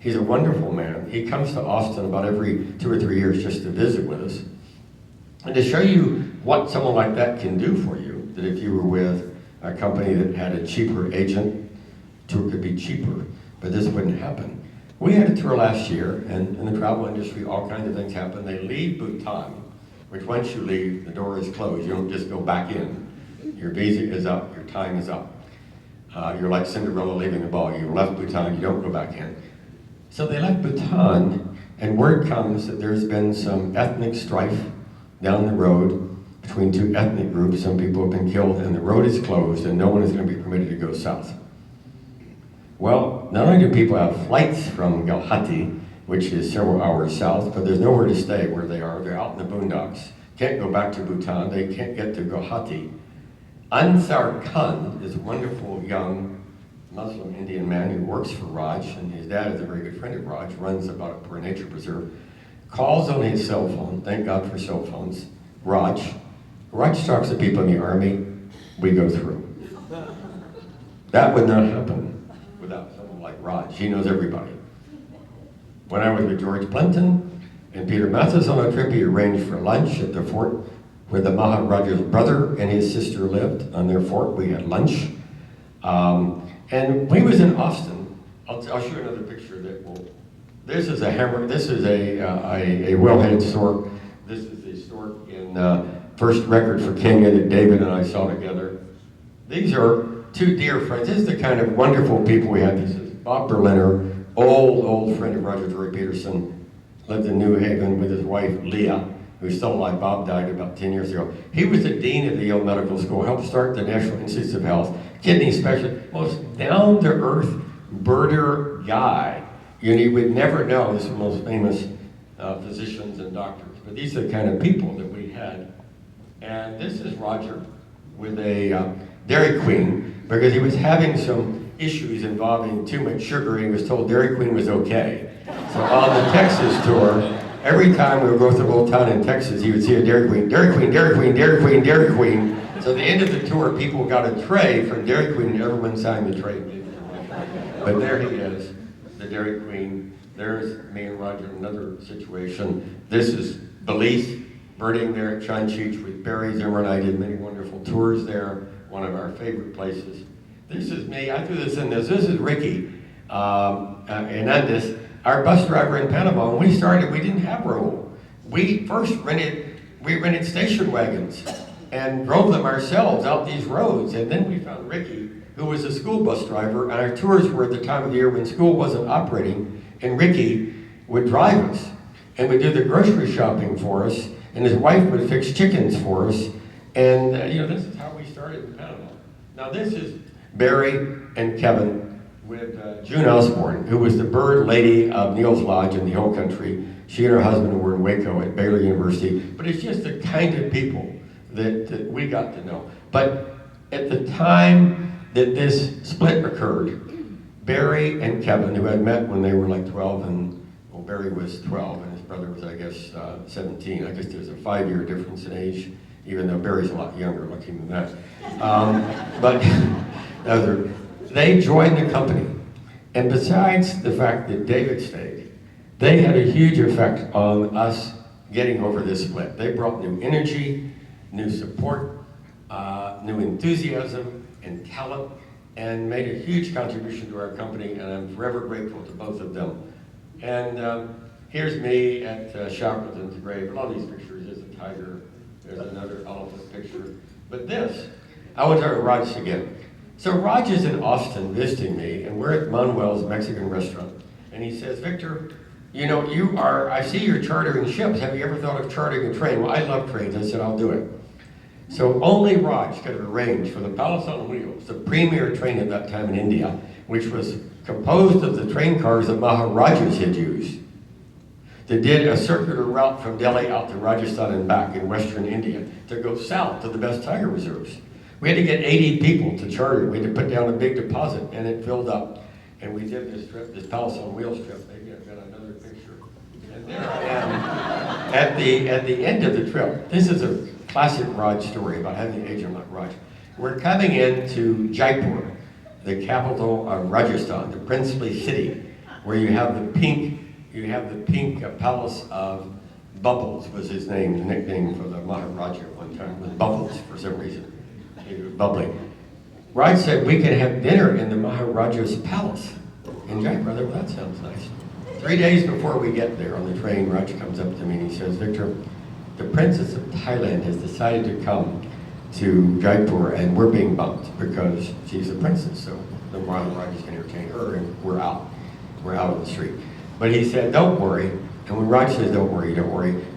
Speaker 2: He's a wonderful man. He comes to Austin about every 2 or 3 years just to visit with us. And to show you what someone like that can do for you, that if you were with a company that had a cheaper agent, tour could be cheaper, but this wouldn't happen. We had a tour last year, and in the travel industry, all kinds of things happen. They leave Bhutan, which once you leave, the door is closed. You don't just go back in. Your visa is up, your time is up. You're like Cinderella leaving a ball. You left Bhutan, you don't go back in. So they left Bhutan, and word comes that there's been some ethnic strife down the road between 2 ethnic groups. Some people have been killed, and the road is closed, and no one is going to be permitted to go south. Well, not only do people have flights from Guwahati, which is several hours south, but there's nowhere to stay where they are. They're out in the boondocks. Can't go back to Bhutan. They can't get to Guwahati. Ansar Khan is a wonderful young Muslim Indian man who works for Raj, and his dad is a very good friend of Raj, runs about a nature preserve, calls on his cell phone, thank God for cell phones, Raj talks to people in the army, we go through. That would not happen without someone like Raj. He knows everybody. When I was with George Blenton and Peter Matheson on a trip, he arranged for lunch at the fort where the Maharaja's brother and his sister lived. On their fort, we had lunch. And when he was in Austin, I'll show you another picture that will. This is a hammer. This is a well-headed stork. This is the stork in first record for Kenya that David and I saw together. These are 2 dear friends. This is the kind of wonderful people we have. This is Bob Berliner, old friend of Roger Tory Peterson, lived in New Haven with his wife Leah, who's still alive. Bob died about 10 years ago. He was the dean of the Yale Medical School, helped start the National Institutes of Health, kidney specialist, most down-to-earth birder guy. You would never know this is the most famous physicians and doctors, but these are the kind of people that we had. And this is Roger with a Dairy Queen, because he was having some issues involving too much sugar, and he was told Dairy Queen was okay. So on the Texas tour, every time we would go through a little town in Texas, he would see a Dairy Queen, Dairy Queen, Dairy Queen, Dairy Queen, Dairy Queen. So at the end of the tour, people got a tray from Dairy Queen, and everyone signed the tray. But there he is, the Dairy Queen. There's me and Roger in another situation. This is Belize, birding there at Chanchich with Barry Zimmer, and I did many wonderful tours there, one of our favorite places. This is me, I threw this in this. This is Ricky Hernandez, our bus driver in Panama. When we started, we didn't have Raul. We first rented we rented station wagons and drove them ourselves out these roads. And then we found Ricky, who was a school bus driver, and our tours were at the time of the year when school wasn't operating, and Ricky would drive us and would do the grocery shopping for us, and his wife would fix chickens for us. And this is how we started in Panama. Now this is Barry and Kevin with June Osborne, who was the bird lady of Neil's Lodge in the Hill Country. She and her husband were in Waco at Baylor University. But it's just the kind of people that we got to know. But at the time that this split occurred, Barry and Kevin, who had met when they were like 12, and well, Barry was 12 and his brother was, I guess, 17. I guess there's a 5-year difference in age, even though Barry's a lot younger looking than that. But they joined the company. And besides the fact that David stayed, they had a huge effect on us getting over this split. They brought new energy, new support, new enthusiasm and talent, and made a huge contribution to our company, and I'm forever grateful to both of them. And here's me at Shackleton's grave. A lot of these pictures, there's a tiger, there's another elephant picture. But this, I want to talk to Raj again. So Raj is in Austin visiting me, and we're at Emmanuel's Mexican restaurant. And he says, Victor, I see you're chartering ships. Have you ever thought of chartering a train? Well, I love trains. I said, I'll do it. So only Raj could have arranged for the Palace on Wheels, the premier train at that time in India, which was composed of the train cars that Maharajas had used, that did a circular route from Delhi out to Rajasthan and back in western India to go south to the best tiger reserves. We had to get 80 people to charter. We had to put down a big deposit, and it filled up. And we did this trip, this Palace on Wheels trip. Maybe I've got another picture. And there I am at the end of the trip. This is a classic Raj story about having an agent like Raj. We're coming into Jaipur, the capital of Rajasthan, the princely city, where you have the pink palace of Bubbles was his name, the nickname for the Maharaja at one time, was Bubbles for some reason. He was bubbly. Raj said, we can have dinner in the Maharaja's palace in Jaipur. Well, that sounds nice. 3 days before we get there on the train, Raj comes up to me and he says, Victor, the Princess of Thailand has decided to come to Jaipur, and we're being bumped because she's a princess, so the Maharajas can entertain her, and we're out on the street. But he said, don't worry, and when Raj says, don't worry,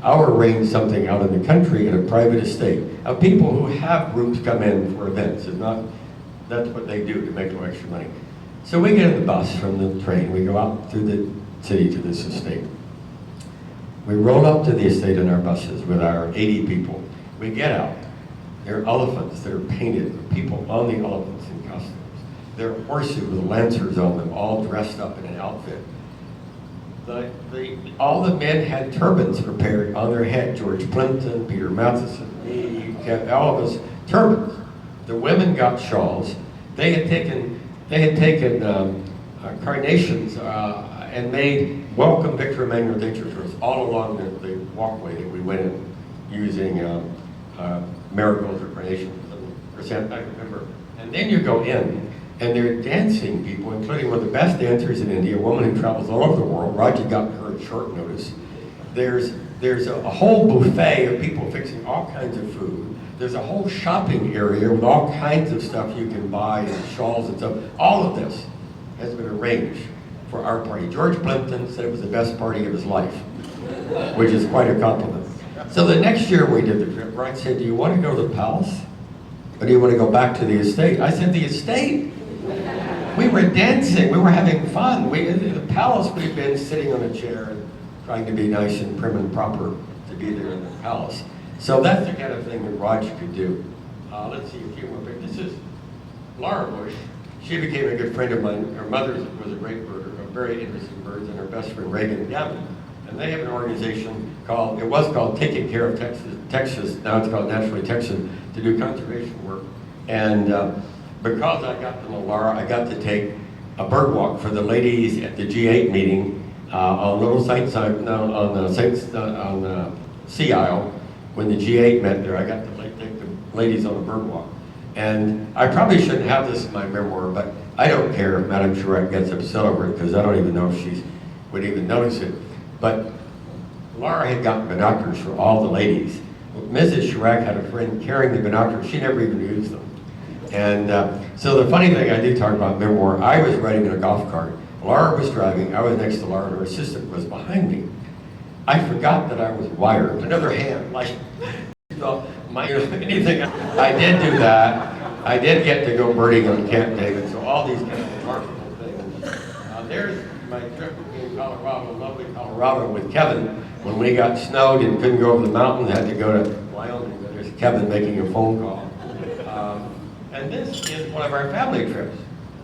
Speaker 2: I'll arrange something out in the country in a private estate of people who have groups come in for events. That's what they do to make a little extra money. So we get in the bus from the train, we go out through the city to this estate. We roll up to the estate in our buses with our 80 people. We get out. There are elephants that are painted, with people on the elephants in costumes. There are horses with lancers on them, all dressed up in an outfit. All the men had turbans prepared on their head. George Plimpton, Peter Matheson, me, all of us, turbans. The women got shawls. They had taken carnations and made welcome Victor Emmanuel Dentures all along the walkway that we went in using marigolds or carnations. I remember. And then you go in, and they're dancing people, including one of the best dancers in India, a woman who travels all over the world. Roger got her at short notice. There's a whole buffet of people fixing all kinds of food. There's a whole shopping area with all kinds of stuff you can buy, and shawls and stuff. All of this has been arranged for our party. George Plimpton said it was the best party of his life, which is quite a compliment. So the next year we did the trip, Brian said, do you want to go to the palace? Or do you want to go back to the estate? I said, the estate? We were dancing, we were having fun. In the palace, we've been sitting on a chair and trying to be nice and prim and proper to be there in the palace. So that's the kind of thing that Raj could do. Let's see a few more pictures. This is Laura Bush. She became a good friend of mine. Her mother was a great birder, very interesting birds, and her best friend Reagan Gavin. And they have an organization called Taking Care of Texas, now it's called Naturally Texan, to do conservation work. And because I got to know Laura, I got to take a bird walk for the ladies at the G8 meeting on Little Saints, on the Sea Isle. When the G8 met there, I got to take the ladies on a bird walk. And I probably shouldn't have this in my memoir, but I don't care if Madame Chirac gets upset over it, because I don't even know if she would even notice it. But Laura had gotten binoculars for all the ladies Mrs. Chirac had a friend carrying the binoculars. She never even used them. And so the funny thing, I do talk about memoir. I was riding in a golf cart. Laura was driving. I was next to Laura, and her assistant was behind me. I forgot that I was wired. Another hand, like, anything. I did do that. I did get to go birding on Camp David. So all these kind of remarkable things. There's my trip in Colorado, lovely Colorado, with Kevin. When we got snowed and couldn't go over the mountains, had to go to Wyoming. There's Kevin making a phone call. And this is one of our family trips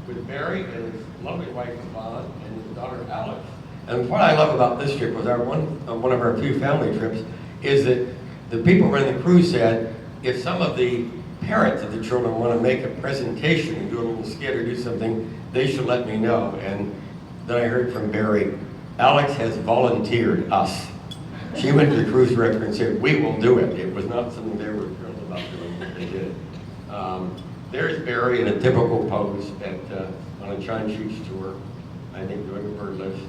Speaker 2: with Barry and his lovely wife Yvonne and his daughter Alex. And what I love about this trip was one of our few family trips is that the people running the cruise said if some of the parents of the children want to make a presentation and do a little skit or do something, they should let me know. And then I heard from Barry, Alex has volunteered us. She went to the cruise director and said, we will do it. It was not something they were thrilled about doing, but they did. There's Barry in a typical pose on a John Sheets tour, I think doing a bird list.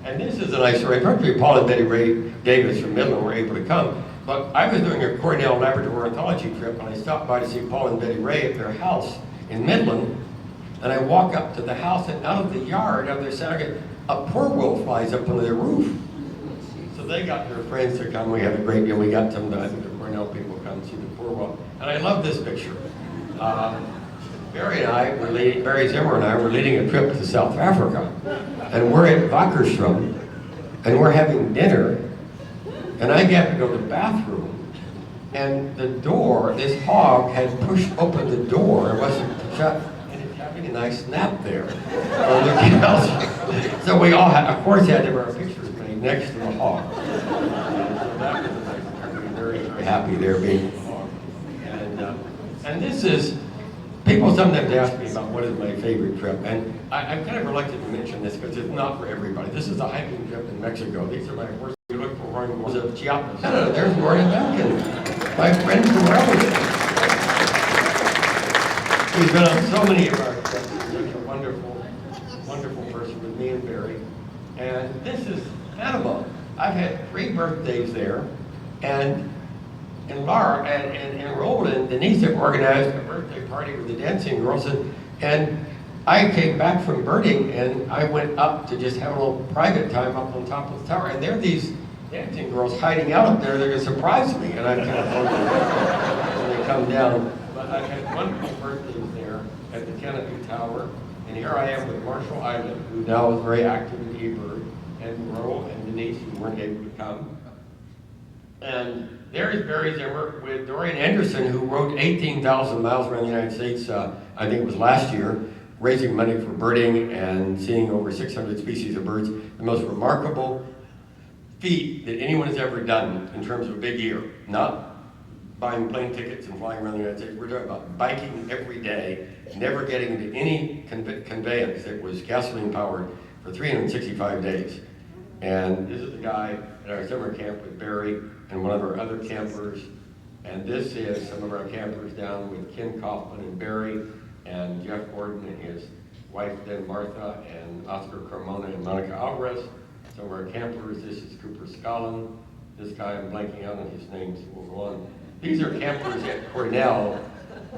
Speaker 2: And this is a nice story. Particularly Paul and Betty Ray Davis from Midland were able to come. But I was doing a Cornell Labrador ornithology trip, and I stopped by to see Paul and Betty Ray at their house in Midland. And I walk up to the house, and out of the yard, out of their center, a poor will flies up on their roof. So they got their friends to come. We had a great deal. We got some, I think the Cornell people come see the poor will. And I love this picture. Barry Zimmer and I were leading a trip to South Africa. And we're at Wakkerstroom, and we're having dinner. And I get to go to the bathroom, and the door, this hog had pushed open the door. It wasn't shut, and it's having a nice nap there on the couch. So we all had, of course, had to have our pictures made next to the hog. So that was nice. We were very, very happy there being the hog. And this is, people sometimes ask me about what is my favorite trip, and I'm kind of reluctant to mention this because it's not for everybody. This is a hiking trip in Mexico. These are my horses. You look for one horse of Chiapas. There's Gordon Duncan, my friend from Raleigh. He's been on so many of our trips. He's such a wonderful, wonderful person with me and Barry. And this is Panama. I've had 3 birthdays there, and Laura and Roland and Denise have organized a birthday party with the dancing girls, and I came back from birding and I went up to just have a little private time up on top of the tower, and there are these dancing girls hiding out up there. They're going to surprise me, and I kind of hope when they come down. But I had wonderful birthdays there at the Canopy Tower, and here I am with Marshall Island, who now is very active in eBird, and Ro and Denise, who weren't able to come. And there is Barry Zimmer with Dorian Anderson, who rode 18,000 miles around the United States, I think it was last year, raising money for birding and seeing over 600 species of birds. The most remarkable feat that anyone has ever done in terms of a big year. Not buying plane tickets and flying around the United States. We're talking about biking every day, never getting into any conveyance that was gasoline powered for 365 days. And this is the guy at our summer camp with Barry and one of our other campers. And this is some of our campers down with Ken Kaufman and Barry and Jeff Gordon and his wife then Martha and Oscar Carmona and Monica Alvarez. Some of our campers, this is Cooper Scollin. This guy, I'm blanking out on his name, so we'll go on. These are campers at Cornell.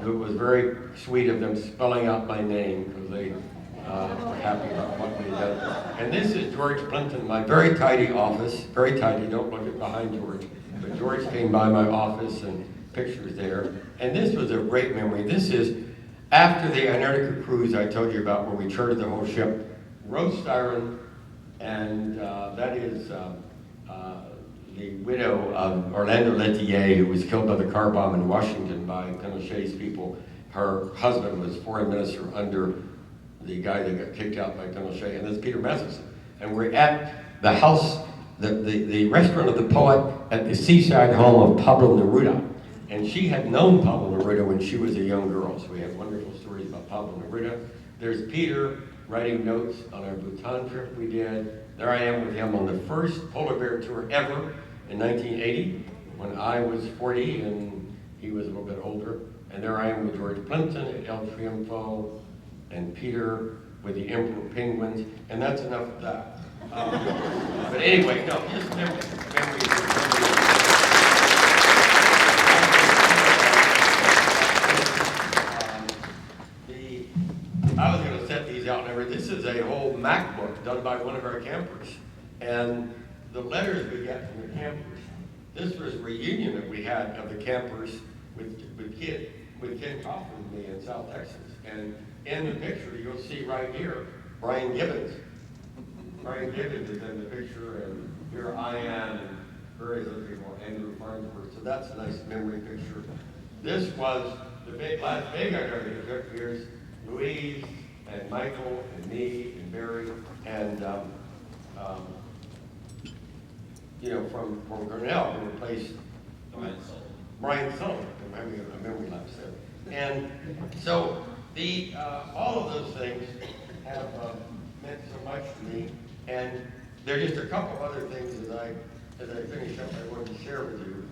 Speaker 2: It was very sweet of them spelling out my name because they were happy about what we did. And this is George Plimpton, my very tidy office. Very tidy, don't look at behind George. But George came by my office and pictures there. And this was a great memory. This is after the Antarctica cruise I told you about where we chartered the whole ship. Rose Styron, and that is the widow of Orlando Lettier, who was killed by the car bomb in Washington by Pinochet's people. Her husband was foreign minister under the guy that got kicked out by Pinochet, and this is Peter Matheson. And we're at the house, the restaurant of the poet at the seaside home of Pablo Neruda. And she had known Pablo Neruda when she was a young girl, so we have wonderful stories about Pablo Neruda. There's Peter writing notes on our Bhutan trip we did. There I am with him on the first polar bear tour ever in 1980, when I was 40 and he was a little bit older. And there I am with George Plimpton at El Triunfo, and Peter with the Emperor Penguins, and that's enough of that. But anyway, no, just memories. out and everything. This is a whole MacBook done by one of our campers. And the letters we get from the campers. This was a reunion that we had of the campers with Ken Kaufman and me in South Texas. And in the picture, you'll see right here, Brian Gibbons. Brian Gibbons is in the picture, and here I am, and various other people, Andrew Farnsworth. So that's a nice memory picture. This was the last big I ever took. Here's Louise and Michael and me and Barry and from Cornell, who replaced Brian Sullivan. I'm having a memory lapse there. And so all of those things have meant so much to me. And there are just a couple other things as I finish up, I wanted to share with you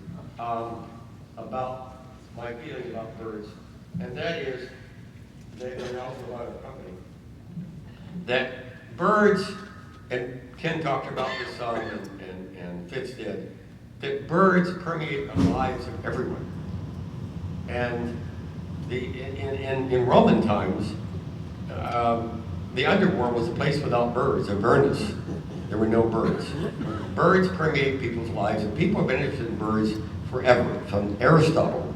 Speaker 2: about my feeling about birds. And that is, they're also a lot of company, that birds, and Ken talked about this some, and Fitz did, that birds permeate the lives of everyone. And in Roman times, the underworld was a place without birds, Avernus. There were no birds. Birds permeate people's lives, and people have been interested in birds forever. From Aristotle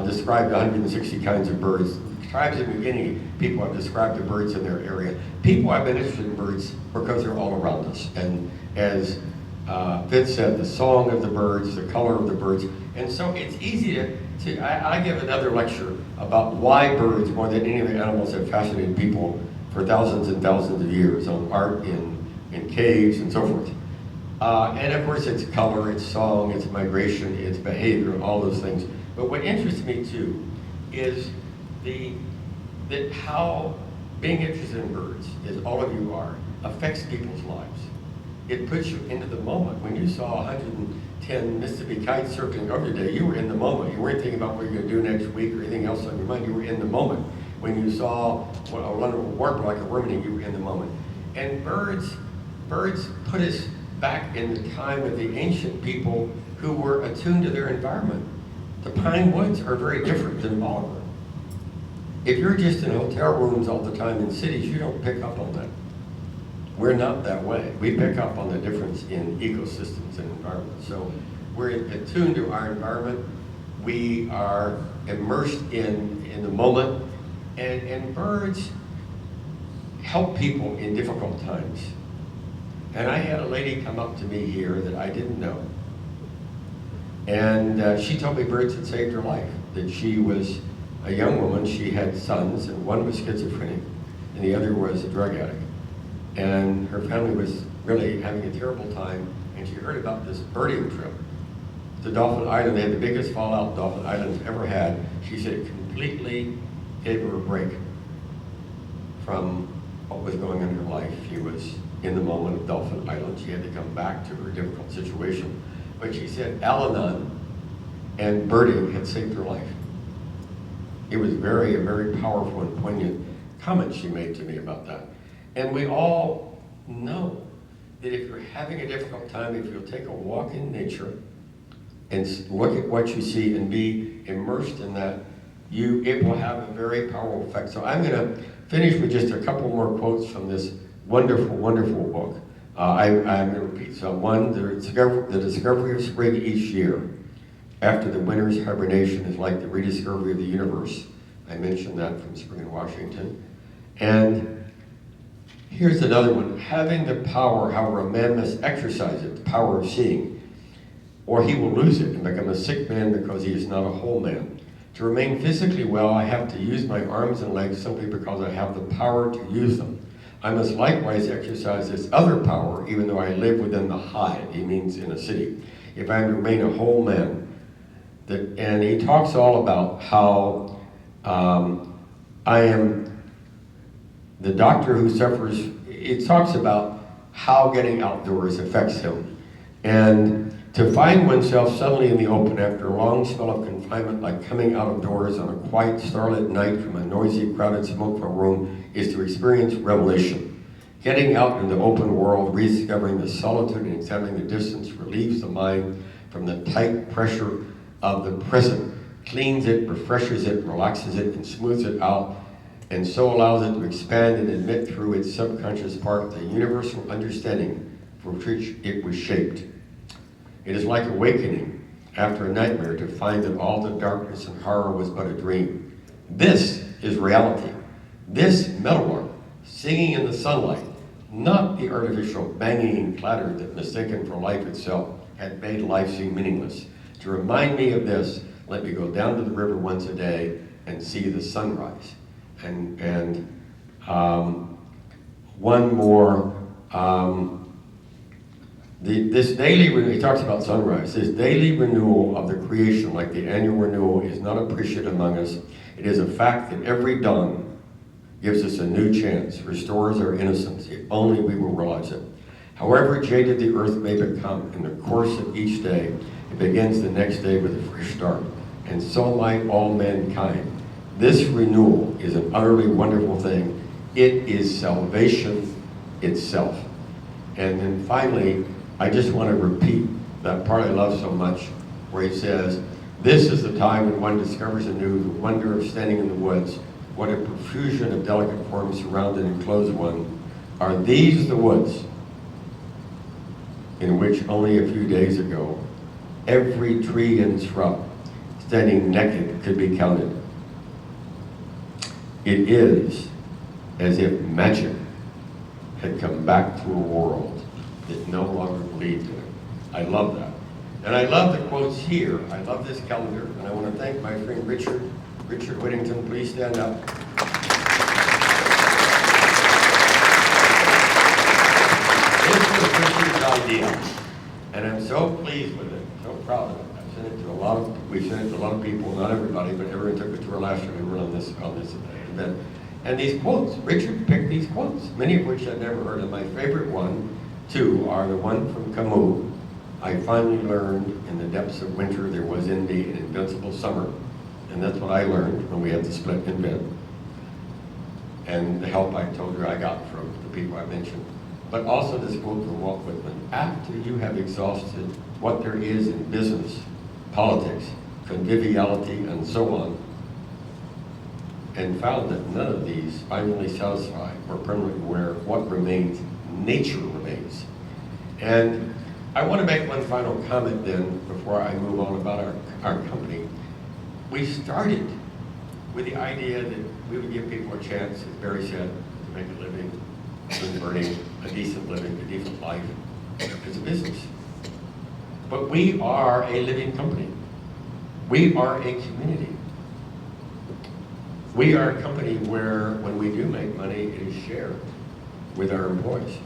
Speaker 2: described 160 kinds of birds. Tribes of New Guinea, people have described the birds in their area. People have been interested in birds because they're all around us. And as Fitz said, the song of the birds, the color of the birds. And so it's easy I give another lecture about why birds, more than any of the animals, have fascinated people for thousands and thousands of years, on art in caves and so forth. And of course it's color, it's song, it's migration, it's behavior, all those things. But what interests me too is that how being interested in birds, as all of you are, affects people's lives. It puts you into the moment. When you saw 110 Mississippi kites circling over your day, you were in the moment. You weren't thinking about what you're going to do next week or anything else on your mind. You were in the moment. When you saw a wonderful warbler like a worming, you were in the moment. And birds put us back in the time of the ancient people who were attuned to their environment. The pine woods are very different than Bolivar. If you're just in hotel rooms all the time in cities, you don't pick up on that. We're not that way. We pick up on the difference in ecosystems and environments. So we're attuned to our environment. We are immersed in the moment. And birds help people in difficult times. And I had a lady come up to me here that I didn't know. And she told me birds had saved her life, that she was a young woman, she had sons, and one was schizophrenic, and the other was a drug addict. And her family was really having a terrible time, and she heard about this birding trip to Dolphin Island. They had the biggest fallout Dolphin Island's ever had. She said it completely gave her a break from what was going on in her life. She was in the moment of Dolphin Island. She had to come back to her difficult situation. But she said Al-Anon and birding had saved her life. It was a very powerful and poignant comment she made to me about that. And we all know that if you're having a difficult time, if you'll take a walk in nature and look at what you see and be immersed in that, it will have a very powerful effect. So I'm going to finish with just a couple more quotes from this wonderful, wonderful book. I'm going to repeat some. One, the discovery of spring each year after the winter's hibernation is like the rediscovery of the universe. I mentioned that from Spring in Washington. And here's another one. Having the power, however, a man must exercise it, the power of seeing, or he will lose it and become a sick man because he is not a whole man. To remain physically well, I have to use my arms and legs simply because I have the power to use them. I must likewise exercise this other power, even though I live within the hive, he means in a city, if I am to remain a whole man. And he talks all about how I am the doctor who suffers. It talks about how getting outdoors affects him. And to find oneself suddenly in the open after a long spell of confinement, like coming out of doors on a quiet starlit night from a noisy, crowded, smoke-filled room, is to experience revelation. Getting out in the open world, rediscovering the solitude and examining the distance relieves the mind from the tight pressure of the present, cleans it, refreshes it, relaxes it, and smooths it out. and so allows it to expand and admit through its subconscious part the universal understanding for which it was shaped. It is like awakening after a nightmare to find that all the darkness and horror was but a dream. This is reality. This metalwork, singing in the sunlight, not the artificial banging and clatter that, mistaken for life itself, had made life seem meaningless. To remind me of this, let me go down to the river once a day and see the sunrise. And one more, this daily renewal, he talks about sunrise, this daily renewal of the creation, like the annual renewal, is not appreciated among us. It is a fact that every dawn gives us a new chance, restores our innocence, if only we will realize it. However jaded the earth may become in the course of each day, it begins the next day with a fresh start, and so might all mankind. This renewal is an utterly wonderful thing. It is salvation itself. And then finally, I just want to repeat that part I love so much, where he says, this is the time when one discovers anew the wonder of standing in the woods. What a profusion of delicate forms surround and enclose one. Are these the woods in which only a few days ago every tree and shrub standing naked could be counted? It is as if magic had come back to a world that no longer believed in it. I love that. And I love the quotes here. I love this calendar, and I want to thank my friend Richard. Richard Whittington, please stand up. This was Richard's idea, and I'm so pleased with it, so proud of it. I've sent it to a lot of, we've sent it to a lot of people, not everybody, but everyone took a tour last year. We were on this event. And these quotes, Richard picked these quotes, many of which I'd never heard of. My favorite two are the one from Camus. I finally learned in the depths of winter there was in me an invincible summer. And that's what I learned when we had to split and bend. And the help I told you I got from the people I mentioned. But also this quote from Walt Whitman. After you have exhausted what there is in business, politics, conviviality, and so on, and found that none of these finally satisfy or permanently wear, what remains? Nature remains. And I want to make one final comment then before I move on about our company. We started with the idea that we would give people a chance, as Barry said, to make a living, earning a decent living, a decent life as a business. But we are a living company. We are a community. We are a company where when we do make money, it is shared with our employees.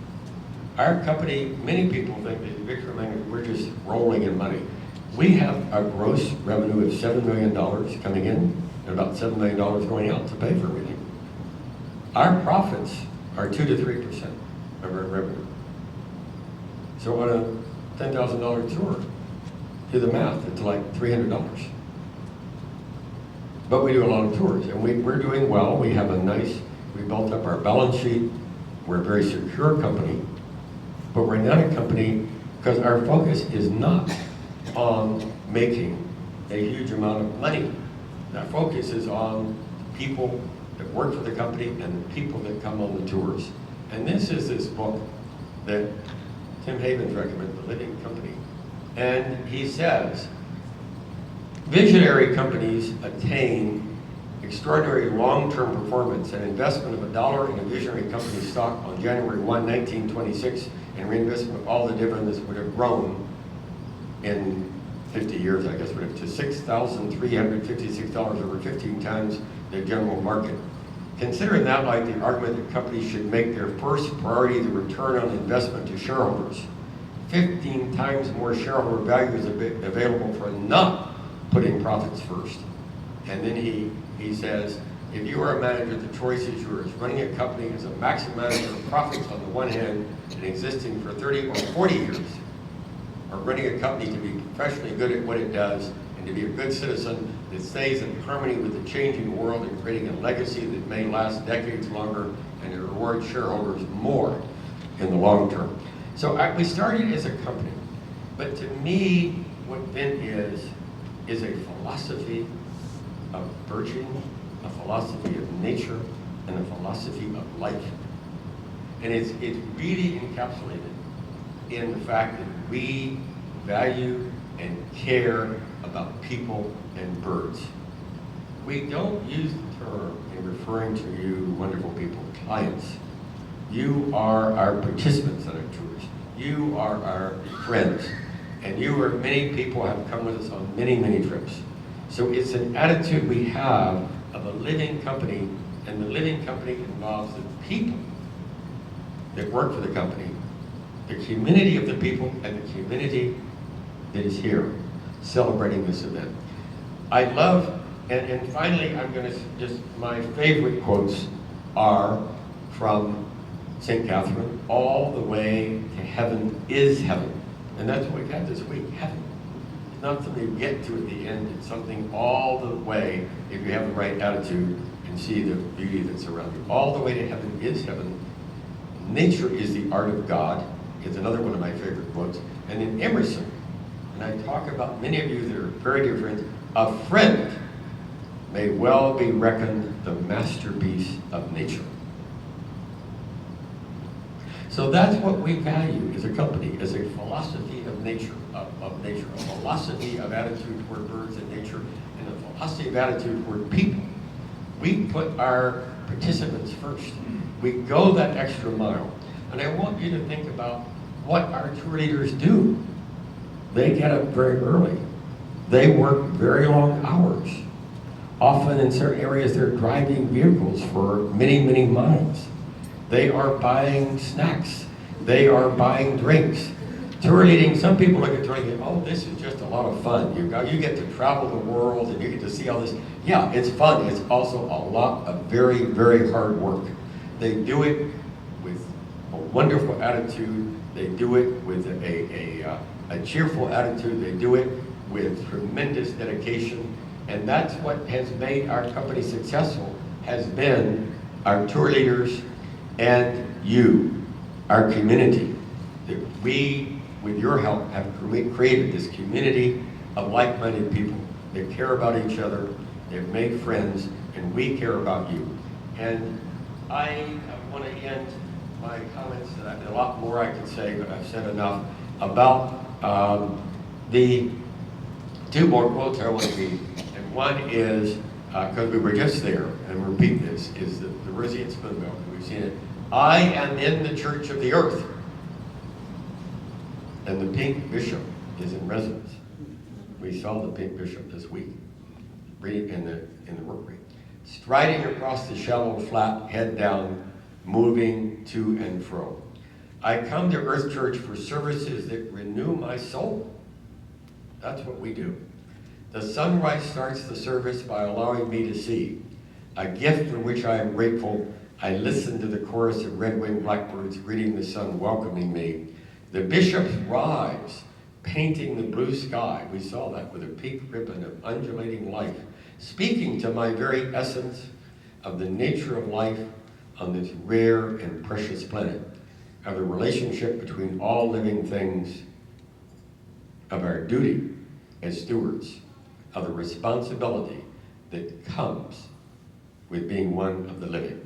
Speaker 2: Our company, many people think that Victor and Emmanuel, we're just rolling in money. We have a gross revenue of $7 million coming in and about $7 million going out to pay for everything. Our profits are 2 to 3% of our revenue. So on a $10,000 tour, do the math, it's like $300. But we do a lot of tours, and we're doing well. We have we built up our balance sheet. We're a very secure company, but we're not a company because our focus is not on making a huge amount of money. Our focus is on people that work for the company and the people that come on the tours. And this is this book that Tim Havens recommended, The Living Company. And he says, visionary companies attain extraordinary long-term performance. An investment of $1 in a visionary company stock on January 1, 1926, and reinvestment of all the dividends would have grown in 50 years, I guess, would have to $6,356 over 15 times the general market. Considering that like the argument that companies should make their first priority the return on investment to shareholders. 15 times more shareholder value is available for not putting profits first. And then he says, if you are a manager, the choice is yours. Running a company as a maximizer of profits on the one hand and existing for 30 or 40 years, or running a company to be professionally good at what it does and to be a good citizen that stays in harmony with the changing world and creating a legacy that may last decades longer and to reward shareholders more in the long term. So we started as a company, but to me, what Vint is a philosophy of virtue, a philosophy of nature, and a philosophy of life. And it's really encapsulated in the fact that we value and care about people and birds. We don't use the term in referring to you wonderful people, clients. You are our participants on our tours. You are our friends. And many people have come with us on many, many trips. So it's an attitude we have of a living company, and the living company involves the people that work for the company, the community of the people, and the community that is here celebrating this event. I love, and finally, I'm going to just, my favorite quotes are from St. Catherine, all the way to heaven is heaven. And that's what we've had this week, heaven. It's not something you get to at the end, it's something all the way, if you have the right attitude and see the beauty that's around you. All the way to heaven is heaven. Nature is the art of God, is another one of my favorite quotes. And then Emerson, and I talk about many of you that are very dear friends, a friend may well be reckoned the masterpiece of nature. So that's what we value as a company, as a philosophy of nature, a philosophy of attitude toward birds and nature, and a philosophy of attitude toward people. We put our participants first. We go that extra mile. And I want you to think about what our tour leaders do. They get up very early. They work very long hours. Often in certain areas, they're driving vehicles for many, many miles. They are buying snacks. They are buying drinks. Tour leading, some people look at touring and oh, this is just a lot of fun. You get to travel the world and you get to see all this. Yeah, it's fun. It's also a lot of very, very hard work. They do it with a wonderful attitude. They do it with a cheerful attitude. They do it with tremendous dedication. And that's what has made our company successful, has been our tour leaders and you, our community. That we, with your help, have created this community of like-minded people that care about each other, they've made friends, and we care about you. And I want to end my comments, there's a lot more I could say, but I've said enough, about the two more quotes I want to read. And one is, because we were just there, and repeat this, is the Rosian spoon milk, we've seen it. I am in the church of the earth. And the pink bishop is in residence. We saw the pink bishop this week, reading in the work read. Striding across the shallow flat, head down, moving to and fro. I come to Earth Church for services that renew my soul. That's what we do. The sunrise starts the service by allowing me to see. A gift for which I am grateful. I listen to the chorus of red-winged blackbirds greeting the sun, welcoming me. The bishops rise, painting the blue sky. We saw that with a pink ribbon of undulating life, speaking to my very essence of the nature of life on this rare and precious planet, of the relationship between all living things, of our duty as stewards, of the responsibility that comes with being one of the living.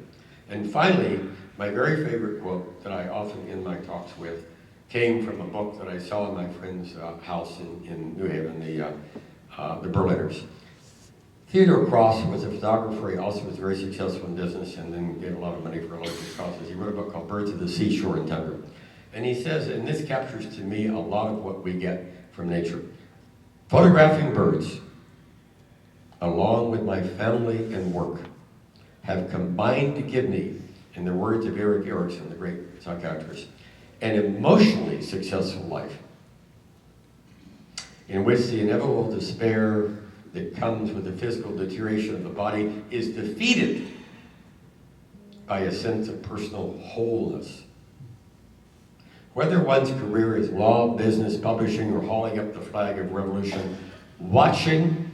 Speaker 2: And finally, my very favorite quote that I often end my talks with came from a book that I saw in my friend's house in New Haven, the Berliners. Theodore Cross was a photographer. He also was very successful in business and then gave a lot of money for religious causes. He wrote a book called Birds of the Seashore and Tundra. And he says, and this captures to me a lot of what we get from nature. Photographing birds, along with my family and work, have combined to give me, in the words of Erik Erikson, the great psychiatrist, an emotionally successful life in which the inevitable despair that comes with the physical deterioration of the body is defeated by a sense of personal wholeness. Whether one's career is law, business, publishing, or hauling up the flag of revolution, watching,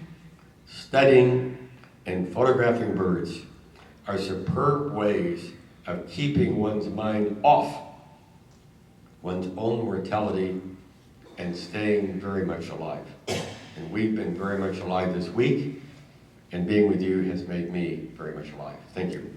Speaker 2: studying, and photographing birds are superb ways of keeping one's mind off one's own mortality and staying very much alive. And we've been very much alive this week, and being with you has made me very much alive. Thank you.